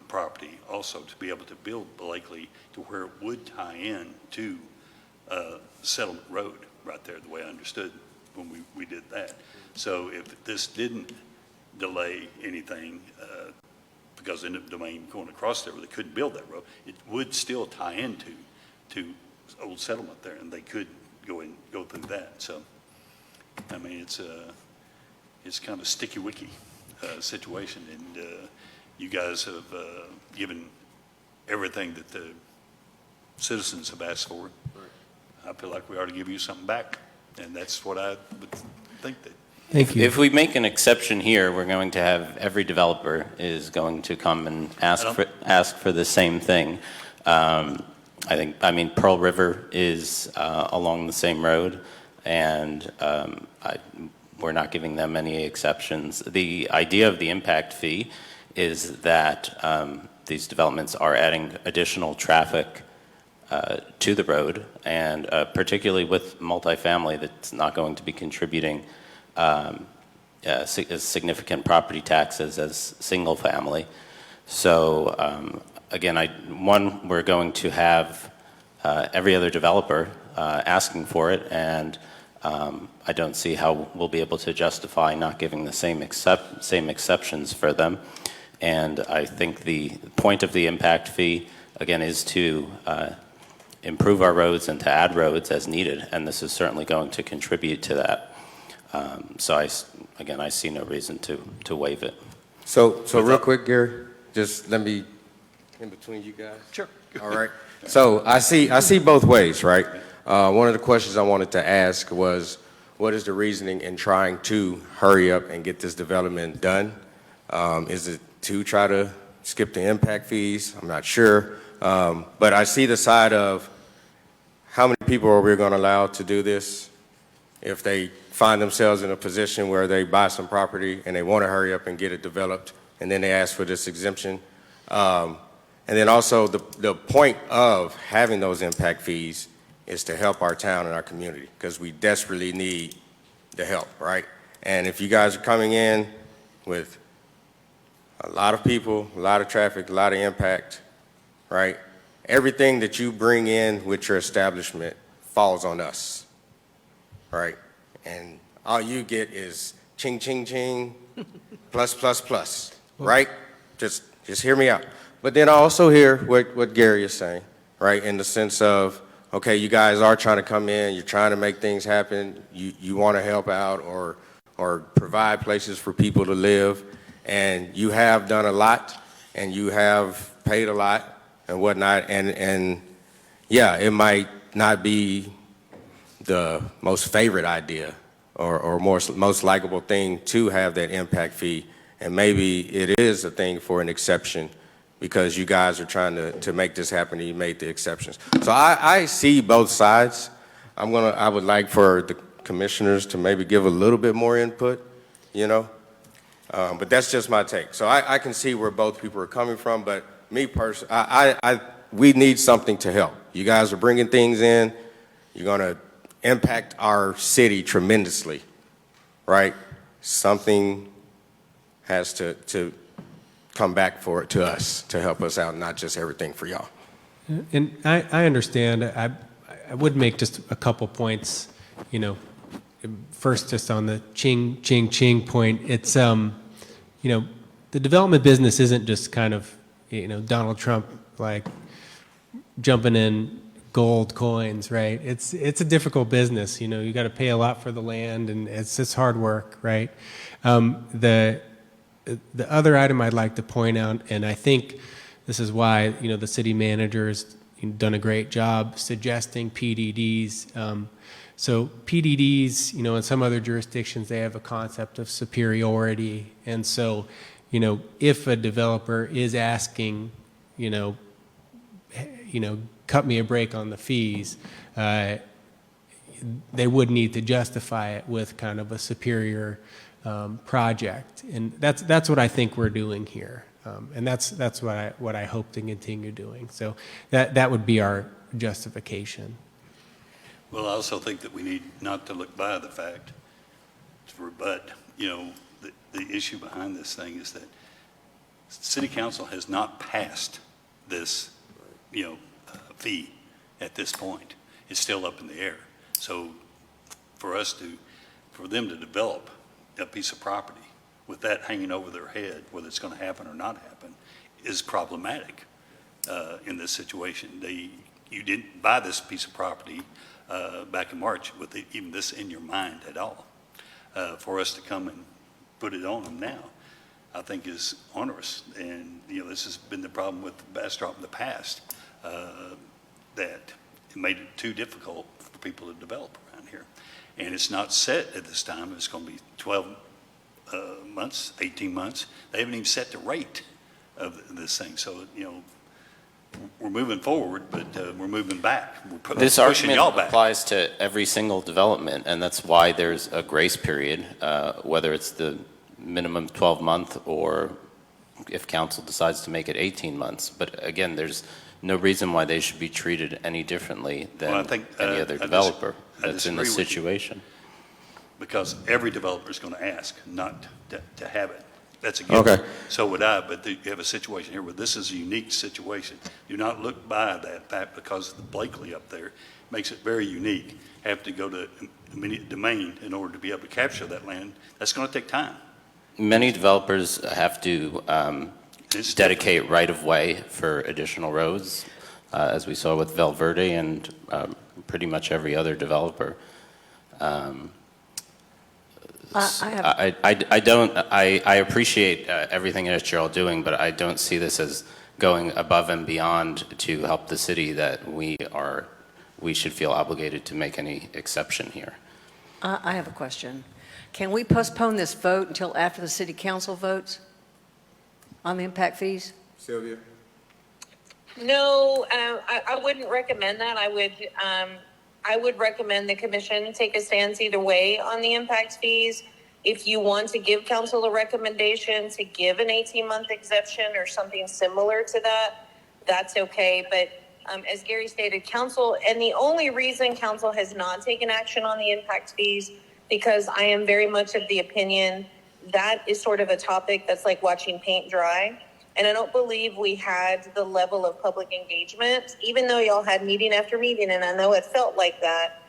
F: property also to be able to build Blakely to where it would tie in to Settlement Road right there, the way I understood when we did that. So if this didn't delay anything, because in the domain going across there where they couldn't build that road, it would still tie into old settlement there, and they could go through that. So, I mean, it's kind of a sticky wicky situation, and you guys have given everything that the citizens have asked for. I feel like we ought to give you something back, and that's what I would think that.
L: thank you.
E: If we make an exception here, we're going to have every developer is going to come and ask for the same thing. I mean, Pearl River is along the same road, and we're not giving them any exceptions. The idea of the impact fee is that these developments are adding additional traffic to the road, and particularly with multifamily, that's not going to be contributing as significant property taxes as single family. So again, we're going to have every other developer asking for it, and I don't see how we'll be able to justify not giving the same exceptions for them. And I think the point of the impact fee, again, is to improve our roads and to add roads as needed, and this is certainly going to contribute to that. So I see no reason to waive it.
A: So real quick, Gary, just let me in between you guys.
F: Sure.
A: All right. So I see both ways, right? One of the questions I wanted to ask was, what is the reasoning in trying to hurry up and get this development done? Is it to try to skip the impact fees? I'm not sure. But I see the side of how many people are we going to allow to do this if they find themselves in a position where they buy some property and they want to hurry up and get it developed, and then they ask for this exemption. And then also the point of having those impact fees is to help our town and our community, because we desperately need the help, right? And if you guys are coming in with a lot of people, a lot of traffic, a lot of impact, right? Everything that you bring in with your establishment falls on us, right? And all you get is ching, ching, ching, plus, plus, plus, right? Just hear me out. But then I also hear what Gary is saying, right? In the sense of, okay, you guys are trying to come in, you're trying to make things happen, you want to help out or provide places for people to live, and you have done a lot, and you have paid a lot and whatnot, and yeah, it might not be the most favorite idea or most likable thing to have that impact fee, and maybe it is a thing for an exception because you guys are trying to make this happen and you made the exceptions. So I see both sides. I would like for the commissioners to maybe give a little bit more input, you know? But that's just my take. So I can see where both people are coming from, but me personally, we need something to help. You guys are bringing things in. You're going to impact our city tremendously, right? Something has to come back to us to help us out, not just everything for y'all.
L: And I understand. I would make just a couple points, you know. First, just on the ching point, it's, you know, the development business isn't just kind of, you know, Donald Trump, like, jumping in gold coins, right? It's a difficult business, you know. You got to pay a lot for the land, and it's hard work, right? The other item I'd like to point out, and I think this is why, you know, the city manager's done a great job suggesting PDDs. So PDDs, you know, in some other jurisdictions, they have a concept of superiority. And so, you know, if a developer is asking, you know, cut me a break on the fees, they would need to justify it with kind of a superior project. And that's what I think we're doing here. And that's what I hope to continue doing. So that would be our justification.
F: Well, I also think that we need not to look by the fact, but, you know, the issue behind this thing is that City Council has not passed this, you know, fee at this point. It's still up in the air. So for them to develop a piece of property with that hanging over their head, whether it's going to happen or not happen, is problematic in this situation. You didn't buy this piece of property back in March with even this in your mind at all. For us to come and put it on them now, I think is onerous. And, you know, this has been the problem with Bastrop in the past, that it made it too difficult for people to develop around here. And it's not set at this time. It's going to be 12 months, 18 months. They haven't even set the rate of this thing. So, you know, we're moving forward, but we're moving back. We're
E: This
F: pushing y'all
E: argument
F: back.
E: applies to every single development, and that's why there's a grace period, whether it's the minimum 12-month or if council decides to make it 18 months. But again, there's no reason why they should be treated any differently than any other developer that's in this situation.
F: Because every developer is going to ask not to have it. That's a given.
A: Okay.
F: So would I, but you have a situation here where this is a unique situation. Do not look by that fact because the Blakely up there makes it very unique. Have to go to immediate domain in order to be able to capture that land. That's going to take time.
E: Many developers have to dedicate right-of-way for additional roads, as we saw with Valverde and pretty much every other developer. I appreciate everything that you're all doing, but I don't see this as going above and beyond to help the city that we should feel obligated to make any exception here.
I: I have a question. Can we postpone this vote until after the city council votes on the impact fees?
A: Sylvia?
K: No, I wouldn't recommend that. I would recommend the commission take a stance either way on the impact fees. If you want to give council a recommendation to give an 18-month exception or something similar to that, that's okay. But as Gary stated, council, and the only reason council has not taken action on the impact fees, because I am very much of the opinion that is sort of a topic that's like watching paint dry. And I don't believe we had the level of public engagement, even though y'all had meeting after meeting, and I know it felt like that.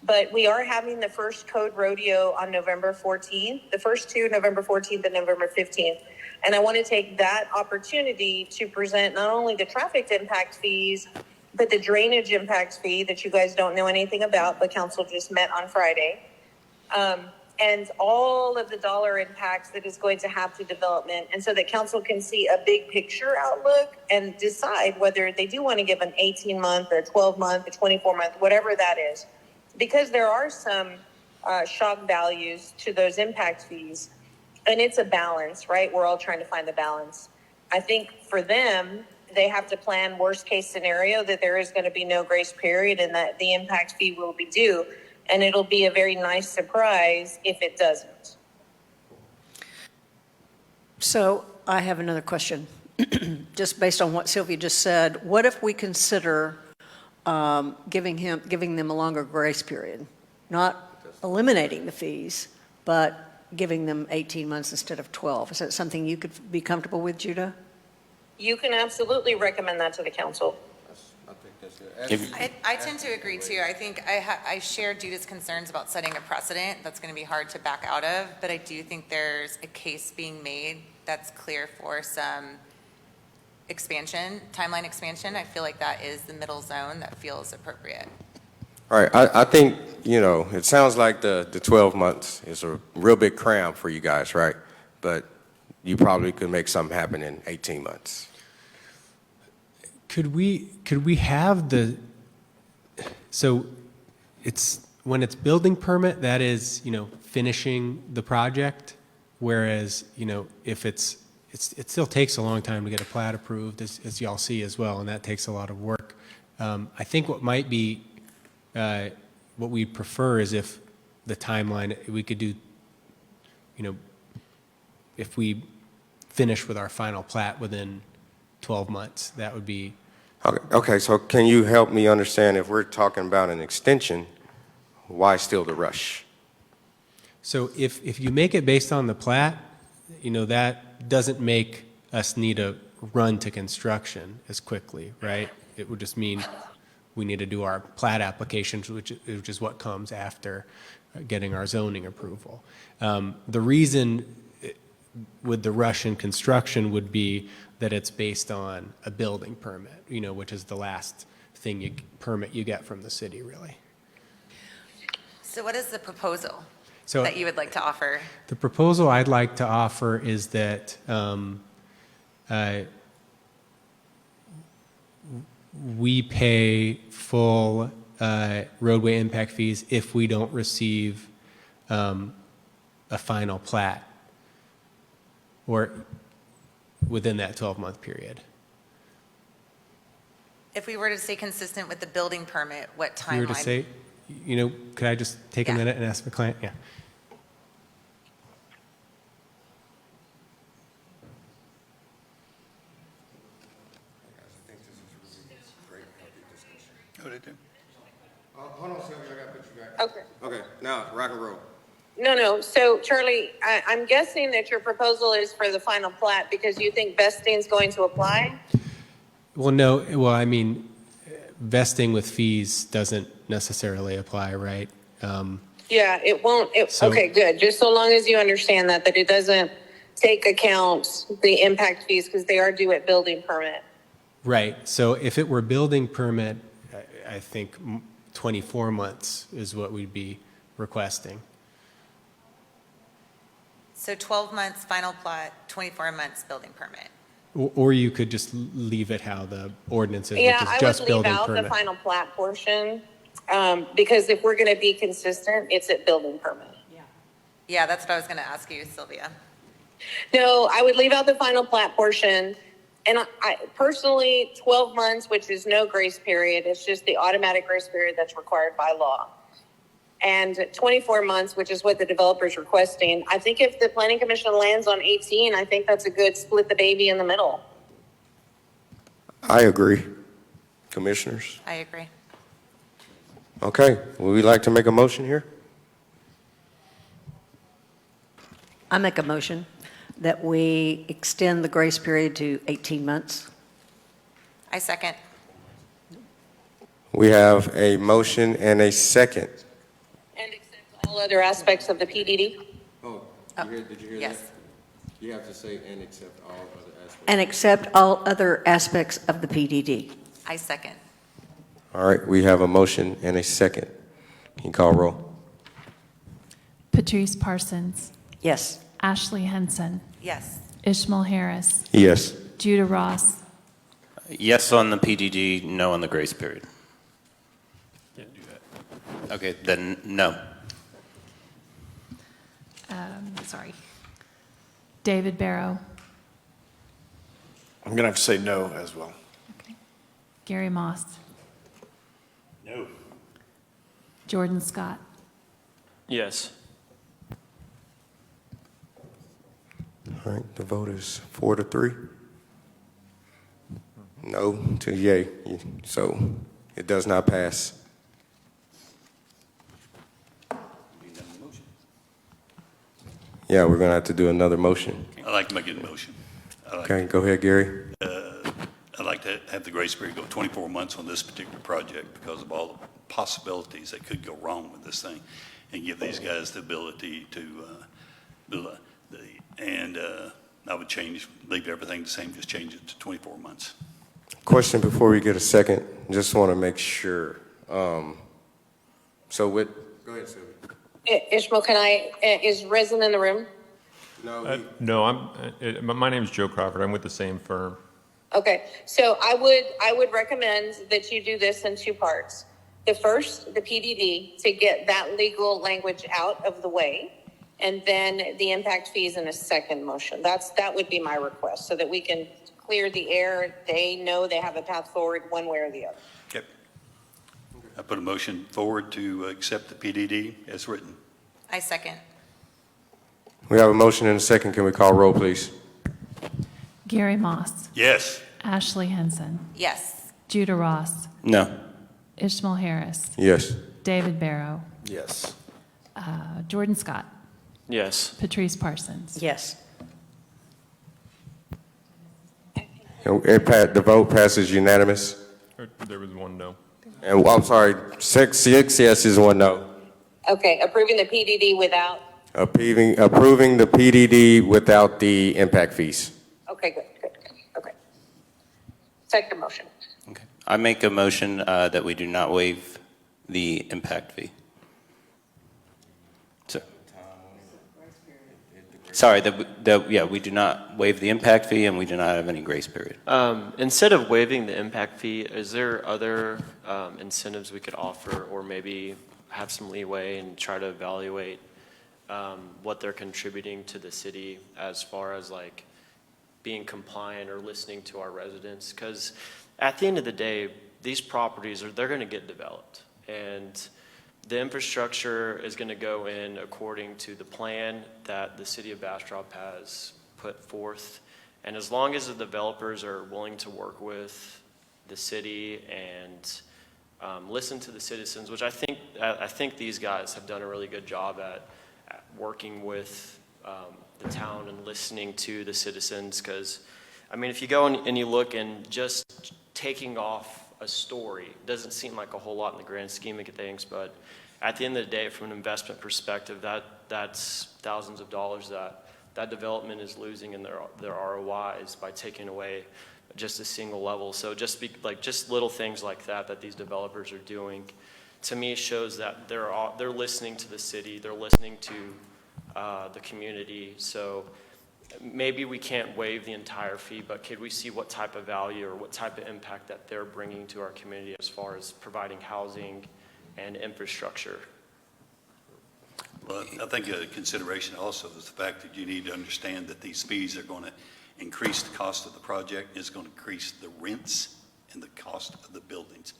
K: But we are having the first code rodeo on November 14th, the first two, November 14th and November 15th. And I want to take that opportunity to present not only the traffic impact fees, but the drainage impact fee that you guys don't know anything about, but council just met on Friday. And all of the dollar impacts that is going to have to development, and so that council can see a big picture outlook and decide whether they do want to give an 18-month or 12-month or 24-month, whatever that is. Because there are some shock values to those impact fees, and it's a balance, right? We're all trying to find the balance. I think for them, they have to plan worst case scenario that there is going to be no grace period and that the impact fee will be due. And it'll be a very nice surprise if it doesn't.
I: So I have another question. Just based on what Sylvia just said, what if we consider giving them a longer grace period? Not eliminating the fees, but giving them 18 months instead of 12. Is that something you could be comfortable with, Judah?
K: You can absolutely recommend that to the council.
O: I tend to agree too. I think I share Judith's concerns about setting a precedent that's going to be hard to back out of, but I do think there's a case being made that's clear for some expansion, timeline expansion. I feel like that is the middle zone that feels appropriate.
A: All right, I think, it sounds like the 12 months is a real big cram for you guys, right? But you probably could make something happen in 18 months.
L: Could we have so when it's building permit, that is, finishing the project, whereas, if it still takes a long time to get a plat approved, as y'all see as well, and that takes a lot of work. I think what might be, what we prefer is if the timeline, we could do, if we finish with our final plat within 12 months, that would be.
A: Okay, so can you help me understand, if we're talking about an extension, why still the rush?
L: So if you make it based on the plat, that doesn't make us need to run to construction as quickly, right? It would just mean we need to do our plat applications, which is what comes after getting our zoning approval. The reason with the rush in construction would be that it's based on a building permit, which is the last permit you get from the city, really.
O: So what is the proposal
L: So
O: that you would like to offer?
L: the proposal I'd like to offer is that we pay full roadway impact fees if we don't receive a final plat or within that 12-month period.
O: If we were to stay consistent with the building permit, what
L: If you were to
O: timeline?
L: say, could I just take a
O: Yeah.
L: minute and ask the client? Yeah.
F: Oh, they do.
A: Hold on, Sylvia, I gotta put you back.
K: Okay.
A: Okay, now, rock and roll.
K: No. So, Charlie, I'm guessing that your proposal is for the final plat because you think vesting's going to apply?
L: Well, no. Well, I mean, vesting with fees doesn't necessarily apply, right?
K: Yeah, it won't. Okay, good. Just so long as you understand that it doesn't take account the impact fees because they are due at building permit.
L: Right. So if it were building permit, I think 24 months is what we'd be requesting.
O: So 12 months final plat, 24 months building permit.
L: Or you could just leave it how the ordinance is,
K: Yeah,
L: which is
K: I
L: just
K: would leave
L: building
K: out
L: permit.
K: the final plat portion because if we're going to be consistent, it's at building permit.
O: Yeah, that's what I was going to ask you, Sylvia.
K: No, I would leave out the final plat portion. And I personally, 12 months, which is no grace period, it's just the automatic grace period that's required by law. And 24 months, which is what the developer's requesting. I think if the planning commission lands on 18, I think that's a good split the baby in the middle.
A: I agree. Commissioners?
O: I agree.
A: Okay, would we like to make a motion here?
I: I make a motion that we extend the grace period to 18 months.
O: I second.
A: We have a motion and a second.
K: And accept all other aspects of the PDD.
A: Oh, did you hear
O: Yes.
A: that? You have to say and accept all other aspects.
I: And accept all other aspects of the PDD.
O: I second.
A: All right, we have a motion and a second. Can you call roll?
B: Patrice Parsons,
I: Yes.
B: Ashley Henson,
O: Yes.
B: Ishmael Harris,
A: Yes.
B: Judah Ross,
E: Yes on the PDD, no on the grace period. Can't do that. Okay, then no.
B: sorry, David Barrow,
P: I'm going to have to say no as well.
B: Gary Moss,
F: No.
B: Jordan Scott,
J: Yes.
A: All right, the vote is 4-3. No to yay, so it does not pass. Yeah, we're gonna have to do another motion.
F: I'd like to make it a motion.
A: Okay, go ahead, Gary.
F: I'd like to have the grace period go 24 months on this particular project because of all the possibilities that could go wrong with this thing, and give these guys the ability to I would leave everything the same, just change it to 24 months.
A: Question before we get a second, just want to make sure. Go ahead, Sylvia.
K: Ishmael, is Resin in the room?
J: No, my name's Joe Crawford. I'm with the same firm.
K: Okay, so I would recommend that you do this in two parts. The first, the PDD, to get that legal language out of the way, and then the impact fees in a second motion. That would be my request, so that we can clear the air. They know they have a path forward one way or the other.
F: Okay. I put a motion forward to accept the PDD as written.
O: I second.
A: We have a motion and a second. Can we call roll, please?
B: Gary Moss,
F: Yes.
B: Ashley Henson,
O: Yes.
B: Judah Ross,
E: No.
B: Ishmael Harris,
A: Yes.
B: David Barrow,
G: Yes.
B: Jordan Scott,
J: Yes.
B: Patrice Parsons.
I: Yes.
A: The vote passes unanimous.
J: There was one no.
A: And I'm sorry, six yeses, one no.
K: Okay, approving the PDD without,
A: Approving the PDD without the impact fees.
K: okay, good. Okay. Second motion.
E: Okay. I make a motion that we do not waive the impact fee. Sorry, we do not waive the impact fee and we do not have any grace period.
P: Instead of waiving the impact fee, is there other incentives we could offer, or maybe have some leeway and try to evaluate what they're contributing to the city as far as like being compliant or listening to our residents? Because at the end of the day, these properties they're going to get developed, and the infrastructure is going to go in according to the plan that the city of Bastrop has put forth. And as long as the developers are willing to work with the city and listen to the citizens, which I think these guys have done a really good job at working with the town and listening to the citizens. Because, I mean, if you go and you look and just taking off a story, it doesn't seem like a whole lot in the grand scheme of things, but at the end of the day, from an investment perspective, that's thousands of dollars that development is losing in their ROIs by taking away just a single level. So just little things like that these developers are doing, to me shows that they're listening to the city, they're listening to the community. So maybe we can't waive the entire fee, but could we see what type of value or what type of impact that they're bringing to our community as far as providing housing and infrastructure?
F: Well, I think a consideration also is the fact that you need to understand that these fees are going to increase the cost of the project. It's going to increase the rents and the cost of the buildings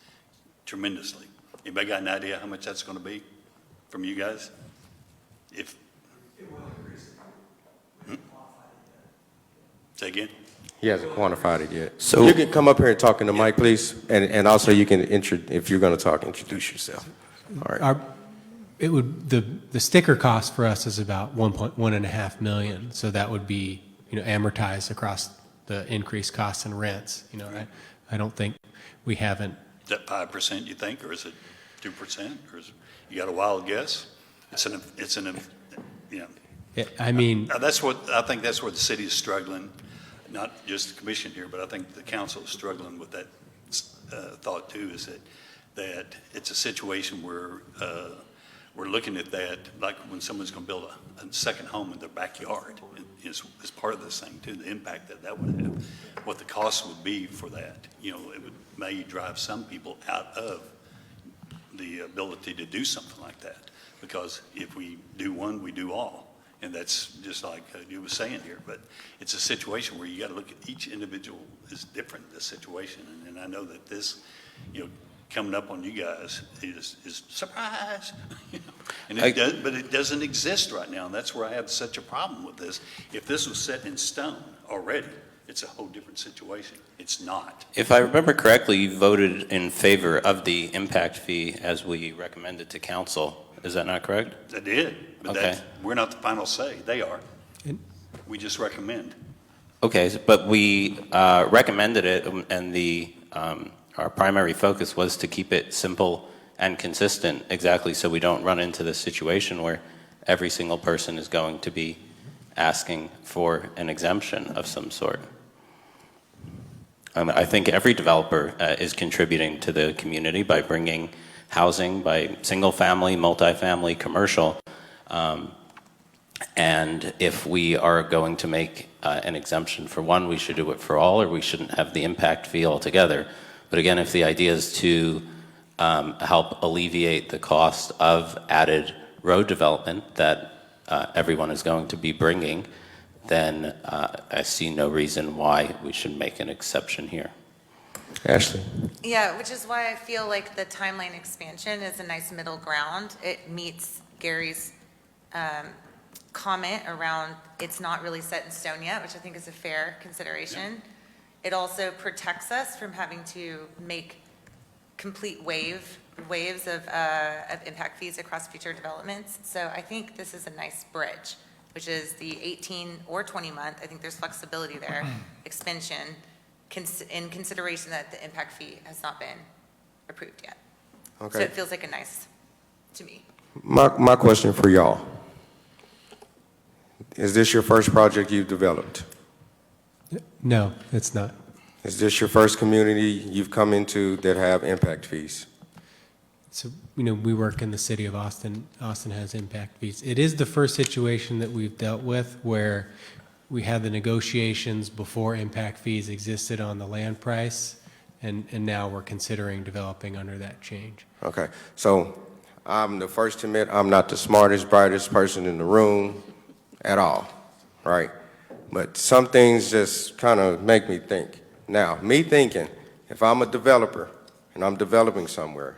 F: tremendously. Anybody got an idea how much that's going to be from you guys? If it will increase. Say again?
A: He hasn't quantified it yet. So you can come up here and talk in the mic, please, and also you can if you're going to talk, introduce yourself. All right.
L: The sticker cost for us is about $1.5 million, so that would be amortized across the increased costs and rents. I don't think we haven't.
F: Is that 5%, you think, or is it 2%, or is it, you got a wild guess?
L: I mean,
F: I think that's where the city is struggling, not just the commission here, but I think the council is struggling with that thought too, is that it's a situation where we're looking at that like when someone's going to build a second home in their backyard is part of this thing too, the impact that would have, what the cost would be for that. It may drive some people out of the ability to do something like that, because if we do one, we do all. And that's just like you were saying here, but it's a situation where you got to look at each individual is different, this situation. And I know that this, coming up on you guys is surprise, and but it doesn't exist right now. And that's where I have such a problem with this. If this was set in stone already, it's a whole different situation. It's not.
E: If I remember correctly, you voted in favor of the impact fee as we recommended to council. Is that not correct?
F: I did, but
E: Okay.
F: we're not the final say. They are. We just recommend.
E: Okay, but we recommended it, and our primary focus was to keep it simple and consistent, exactly so we don't run into this situation where every single person is going to be asking for an exemption of some sort. I think every developer is contributing to the community by bringing housing, by single-family, multifamily, commercial. And if we are going to make an exemption for one, we should do it for all, or we shouldn't have the impact fee altogether. But again, if the idea is to help alleviate the cost of added road development that everyone is going to be bringing, then I see no reason why we should make an exception here.
A: Ashley?
O: Yeah, which is why I feel like the timeline expansion is a nice middle ground. It meets Gary's comment around it's not really set in stone yet, which I think is a fair consideration. It also protects us from having to make complete waves of impact fees across future developments. So I think this is a nice bridge, which is the 18 or 20 month. I think there's flexibility there, expansion, in consideration that the impact fee has not been approved yet.
A: Okay.
O: So it feels like a nice to me.
A: My question for y'all. Is this your first project you've developed?
L: No, it's not.
A: Is this your first community you've come into that have impact fees?
L: So, we work in the city of Austin. Austin has impact fees. It is the first situation that we've dealt with where we had the negotiations before impact fees existed on the land price, and now we're considering developing under that change.
A: Okay, so I'm the first to admit I'm not the smartest, brightest person in the room at all, right? But some things just kind of make me think. Now, me thinking, if I'm a developer and I'm developing somewhere,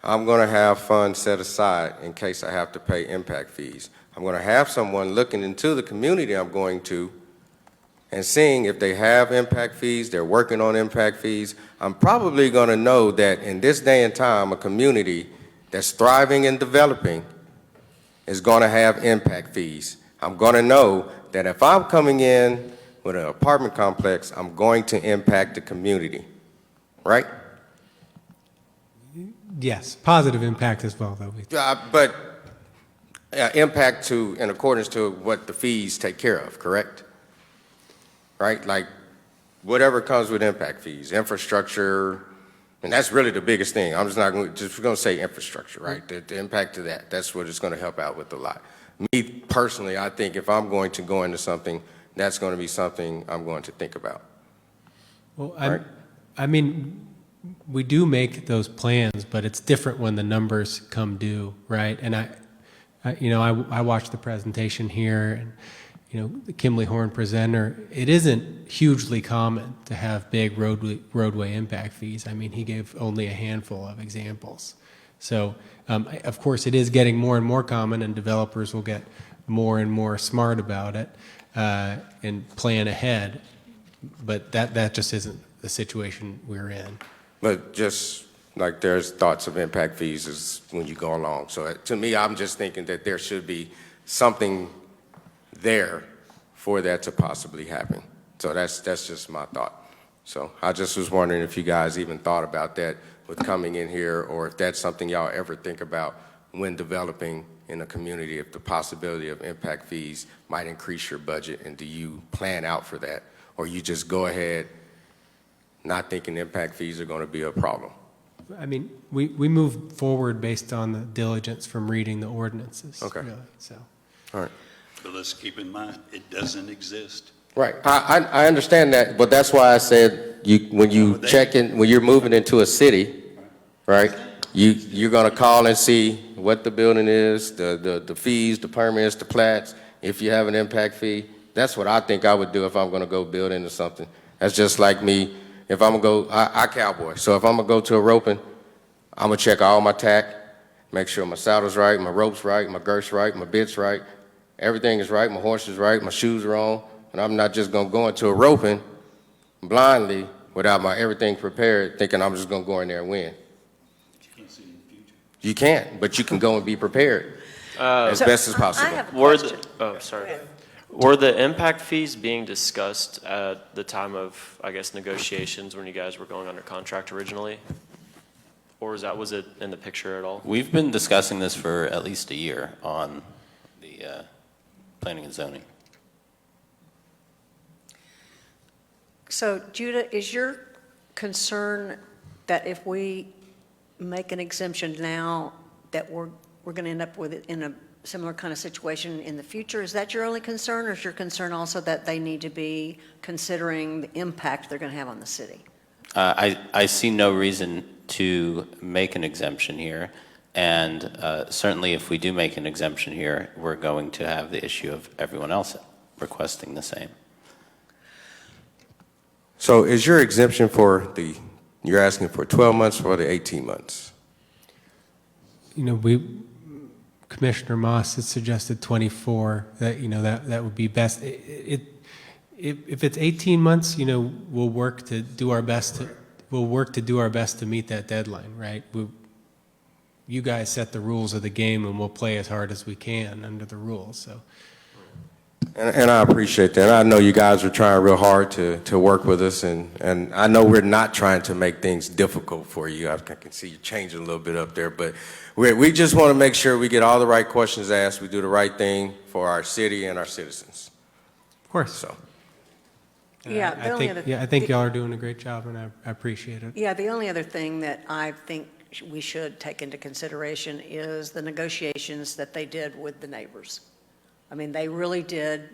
A: I'm going to have funds set aside in case I have to pay impact fees. I'm going to have someone looking into the community I'm going to and seeing if they have impact fees, they're working on impact fees. I'm probably going to know that in this day and time, a community that's thriving and developing is going to have impact fees. I'm going to know that if I'm coming in with an apartment complex, I'm going to impact the community, right?
L: Yes, positive impact as well, though.
A: But impact in accordance to what the fees take care of, correct? Right? Like whatever comes with impact fees, infrastructure, and that's really the biggest thing. I'm just going to say infrastructure, right? The impact of that, that's what it's going to help out with a lot. Me personally, I think if I'm going to go into something, that's going to be something I'm going to think about.
L: Well,
A: Right?
L: I mean, we do make those plans, but it's different when the numbers come due, right? And I watched the presentation here, and the Kimley Horn presenter. It isn't hugely common to have big roadway impact fees. I mean, he gave only a handful of examples. So, of course, it is getting more and more common, and developers will get more and more smart about it and plan ahead. But that just isn't the situation we're in.
A: But just like there's thoughts of impact fees is when you go along. So to me, I'm just thinking that there should be something there for that to possibly happen. So that's just my thought. So I just was wondering if you guys even thought about that with coming in here, or if that's something y'all ever think about when developing in a community, if the possibility of impact fees might increase your budget, and do you plan out for that? Or you just go ahead not thinking impact fees are going to be a problem?
L: I mean, we move forward based on the diligence from reading the ordinances.
A: Okay.
L: Really, so.
A: All right.
F: But let's keep in mind, it doesn't exist.
A: Right. I understand that, but that's why I said when you're moving into a city, right? You're gonna call and see what the building is, the fees, the permits, the plats, if you have an impact fee. That's what I think I would do if I'm gonna go build into something. That's just like me, if I'm gonna go, I cowboy, so if I'm gonna go to a roping, I'm gonna check all my tack, make sure my saddle's right, my rope's right, my girth's right, my bit's right, everything is right, my horse is right, my shoes are on, and I'm not just gonna go into a roping blindly without my everything prepared, thinking I'm just gonna go in there and win. You can't, but you can go and be prepared as best as possible.
I: I have a question.
P: Sorry. Were the impact fees being discussed at the time of, I guess, negotiations when you guys were going under contract originally? Or was it in the picture at all?
E: We've been discussing this for at least a year on the planning and zoning.
I: So Judah, is your concern that if we make an exemption now, that we're going to end up with it in a similar kind of situation in the future? Is that your only concern, or is your concern also that they need to be considering the impact they're going to have on the city?
E: I see no reason to make an exemption here, and certainly if we do make an exemption here, we're going to have the issue of everyone else requesting the same.
A: So is your exemption you're asking for 12 months or the 18 months?
L: Commissioner Moss had suggested 24, that would be best. If it's 18 months, we'll work to do our best to meet that deadline, right? You guys set the rules of the game, and we'll play as hard as we can under the rules, so.
A: And I appreciate that. I know you guys are trying real hard to work with us, and I know we're not trying to make things difficult for you. I can see you changing a little bit up there, but we just want to make sure we get all the right questions asked, we do the right thing for our city and our citizens.
L: Of course.
A: So.
I: Yeah,
L: I think y'all are doing a great job, and I appreciate it.
I: Yeah, the only other thing that I think we should take into consideration is the negotiations that they did with the neighbors. I mean, they really did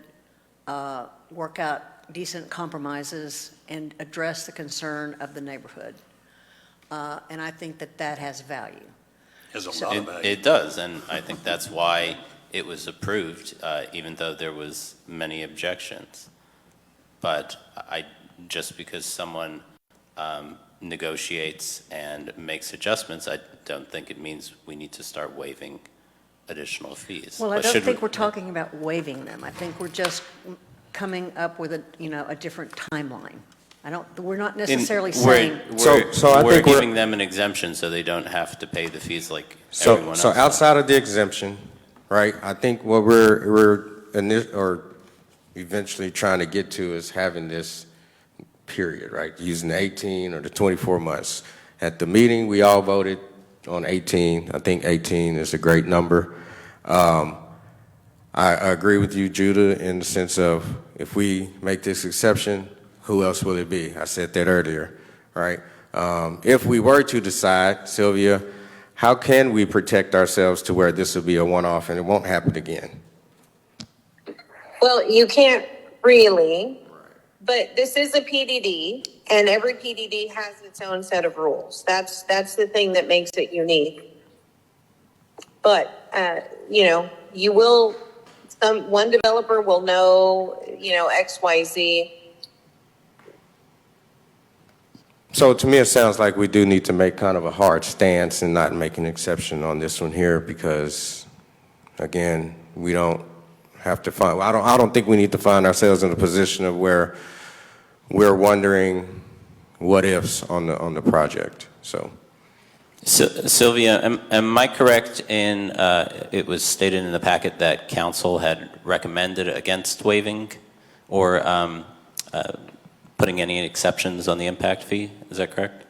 I: work out decent compromises and address the concern of the neighborhood. And I think that has value.
F: Has a lot of value.
E: It does, and I think that's why it was approved, even though there was many objections. But just because someone negotiates and makes adjustments, I don't think it means we need to start waiving additional fees.
I: Well, I don't think we're talking about waiving them. I think we're just coming up with a different timeline. We're not necessarily saying.
E: We're giving them an exemption so they don't have to pay the fees like everyone else.
A: So outside of the exemption, right, I think what we're eventually trying to get to is having this period, right, using the 18 or the 24 months. At the meeting, we all voted on 18. I think 18 is a great number. I agree with you, Judah, in the sense of if we make this exception, who else will it be? I said that earlier, right? If we were to decide, Sylvia, how can we protect ourselves to where this will be a one-off and it won't happen again?
K: Well, you can't really, but this is a PDD, and every PDD has its own set of rules. That's the thing that makes it unique. But, you will, one developer will know, X, Y, Z.
A: So to me, it sounds like we do need to make kind of a hard stance and not make an exception on this one here because, again, we don't have to find, I don't think we need to find ourselves in a position of where we're wondering what ifs on the project, so.
E: Sylvia, am I correct in, it was stated in the packet that council had recommended against waiving or putting any exceptions on the impact fee? Is that correct?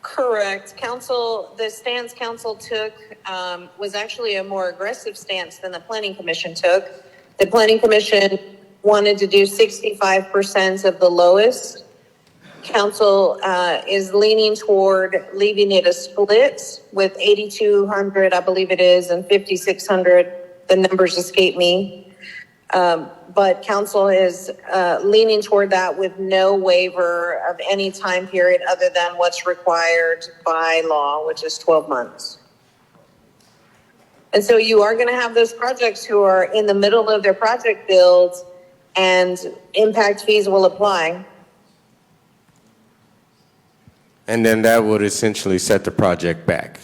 K: Correct. The stance council took was actually a more aggressive stance than the Planning Commission took. The Planning Commission wanted to do 65% of the lowest. Council is leaning toward leaving it a split with 8,200, I believe it is, and 5,600. The numbers escape me. But council is leaning toward that with no waiver of any time period other than what's required by law, which is 12 months. And so you are going to have those projects who are in the middle of their project builds and impact fees will apply.
A: And then that would essentially set the project back.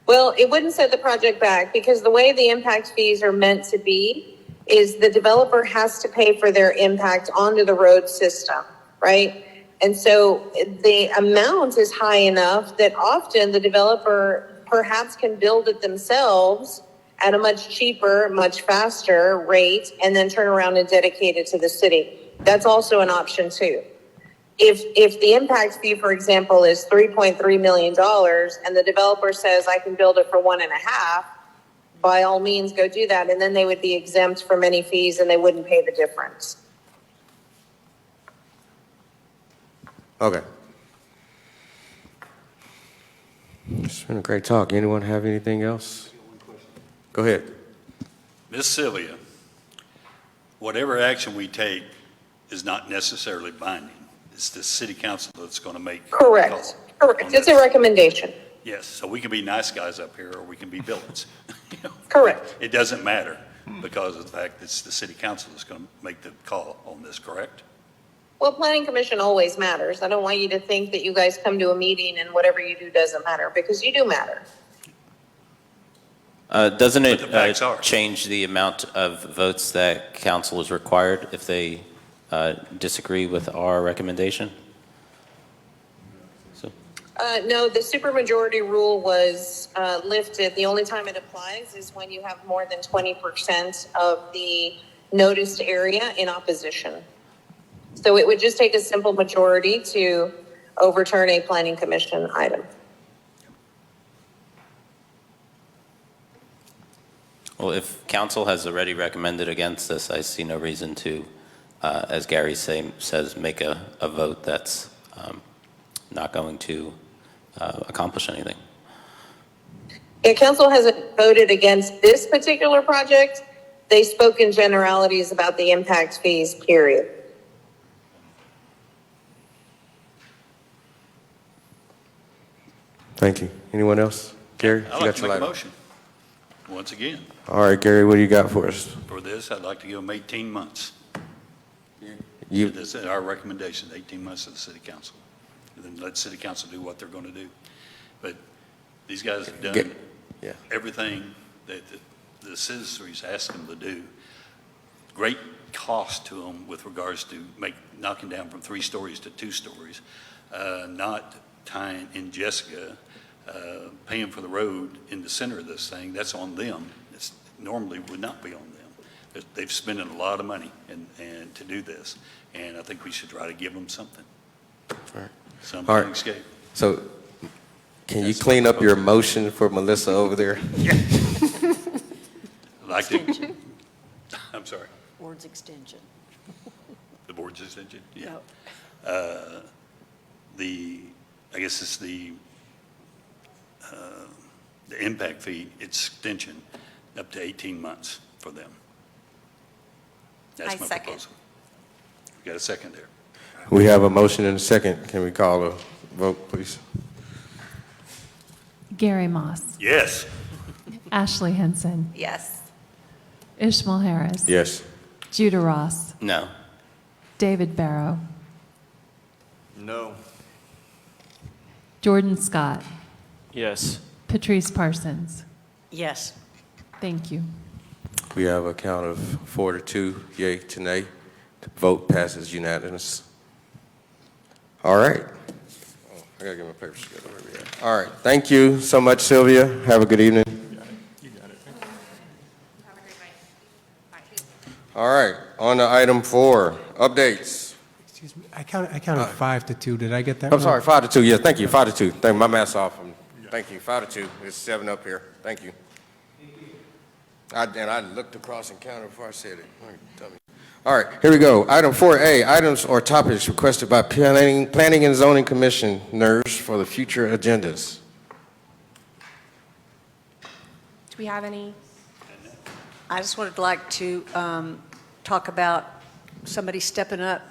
K: Well, it wouldn't set the project back because the way the impact fees are meant to be is the developer has to pay for their impact onto the road system, right? And so the amount is high enough that often the developer perhaps can build it themselves at a much cheaper, much faster rate, and then turn around and dedicate it to the city. That's also an option too. If the impact fee, for example, is $3.3 million and the developer says I can build it for 1.5, by all means go do that. And then they would be exempt from any fees and they wouldn't pay the difference.
A: Okay. It's been a great talk. Anyone have anything else? Go ahead.
F: Miss Sylvia, whatever action we take is not necessarily binding. It's the city council that's going to make.
K: Correct. Correct. It's a recommendation.
F: Yes, so we can be nice guys up here or we can be villains.
K: Correct.
F: It doesn't matter because of the fact that it's the city council that's going to make the call on this, correct?
K: Well, planning commission always matters. I don't want you to think that you guys come to a meeting and whatever you do doesn't matter because you do matter.
E: Doesn't
F: But the facts
E: it
F: are.
E: change the amount of votes that council is required if they disagree with our recommendation?
K: No, the supermajority rule was lifted. The only time it applies is when you have more than 20% of the noticed area in opposition. So it would just take a simple majority to overturn a planning commission item.
E: Well, if council has already recommended against this, I see no reason to, as Gary says, make a vote that's not going to accomplish anything.
K: Yeah, council hasn't voted against this particular project. They spoke in generalities about the impact fees, period.
A: Thank you. Anyone else? Gary,
F: I'd like to make a motion, once again.
A: All right, Gary, what do you got for us?
F: For this, I'd like to give them 18 months.
A: You,
F: This is our recommendation, 18 months to the city council. And then let city council do what they're going to do. But these guys have done
A: yeah.
F: everything that the citizens asked them to do. Great cost to them with regards to knocking down from 3 stories to 2 stories, not tying in Jessica, paying for the road in the center of this thing. That's on them. It's normally would not be on them. They've spent a lot of money and to do this, and I think we should try to give them something.
A: All right.
F: Something
A: All right.
F: escape.
A: So can you clean up your motion for Melissa over there?
F: Like to, I'm sorry,
I: Board's extension.
F: the board's extension? Yeah.
I: Yep.
F: I guess it's the impact fee extension up to 18 months for them. That's
O: I
F: my
O: second.
F: proposal. We got a second there.
A: We have a motion and a second. Can we call a vote, please?
B: Gary Moss,
F: Yes.
B: Ashley Henson,
O: Yes.
B: Ishmael Harris,
A: Yes.
B: Judah Ross,
E: No.
B: David Barrow,
G: No.
B: Jordan Scott,
P: Yes.
B: Patrice Parsons.
I: Yes.
B: Thank you.
A: We have a count of 4-2, yea to nay. The vote passes unanimous. All right. Oh, I gotta get my papers together. Where we at? All right. Thank you so much, Sylvia. Have a good evening.
J: You got it.
A: All right. On to item 4, updates.
L: Excuse me, I counted 5-2. Did I get that
A: I'm
L: right?
A: sorry, 5-2. Yeah, thank you. 5-2. Thank you. My math's off. Thank you. 5-2. It's 7 up here. Thank you. I looked across and counted before I said it. All right, here we go. Item 4A, items or topics requested by Planning and Zoning Commissioners for the future agendas.
C: Do we have any?
I: I just would like to talk about somebody stepping up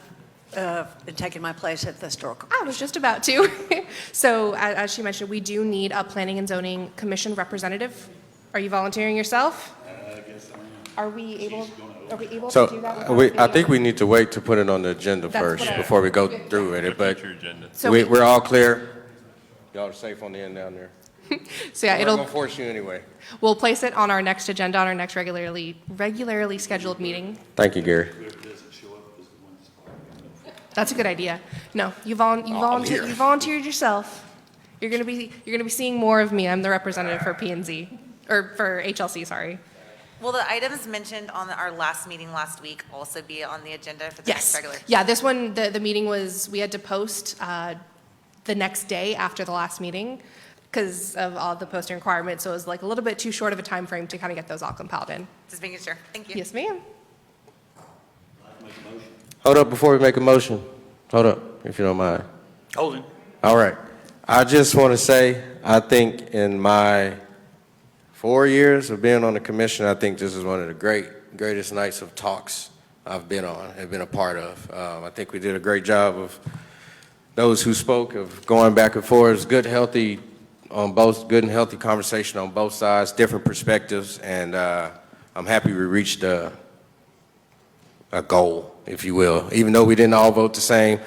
I: and taking my place at the historical.
C: I was just about to. So as she mentioned, we do need a Planning and Zoning Commission representative. Are you volunteering yourself?
F: I guess I am.
C: Are we able to do
A: So
C: that?
A: I think we need to wait to put it on the agenda
C: That's
A: first
C: what I-
A: before we go through with it, but
J: Future agenda.
C: So
A: we're all clear? Y'all are safe on the end down there?
C: So yeah,
A: We're
C: it'll,
A: gonna force you anyway.
C: we'll place it on our next agenda, on our next regularly scheduled meeting.
A: Thank you, Gary.
C: That's a good idea. No, you volunteered yourself. You're gonna be seeing more of me. I'm the representative for P and Z, or for HLC, sorry.
O: Will the items mentioned on our last meeting last week also be on the agenda for the next
C: Yes.
O: regular?
C: Yeah, this one, the meeting was, we had to post the next day after the last meeting because of all the posting requirements. So it was like a little bit too short of a time frame to kind of get those all compiled in.
O: Just making sure. Thank you.
C: Yes, ma'am.
A: Hold up before we make a motion. Hold up, if you don't mind.
F: Holding.
A: All right. I just want to say, I think in my 4 years of being on the commission, I think this is one of the greatest nights of talks I've been on, have been a part of. I think we did a great job of those who spoke of going back and forth, good and healthy conversation on both sides, different perspectives, and I'm happy we reached a goal, if you will. Even though we didn't all vote the same,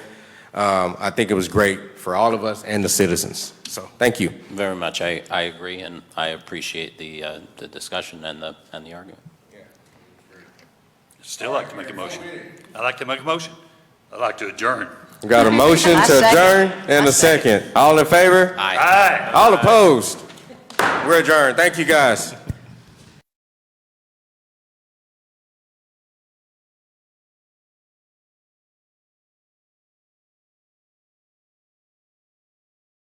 A: I think it was great for all of us and the citizens. So thank you.
E: Very much. I agree, and I appreciate the discussion and the argument.
F: Still like to make a motion. I'd like to make a motion. I'd like to adjourn.
A: We got a motion
I: I
A: to
I: second.
A: adjourn and a second. All in favor?
E: Aye.
F: Aye.
A: All opposed? We're adjourned. Thank you, guys.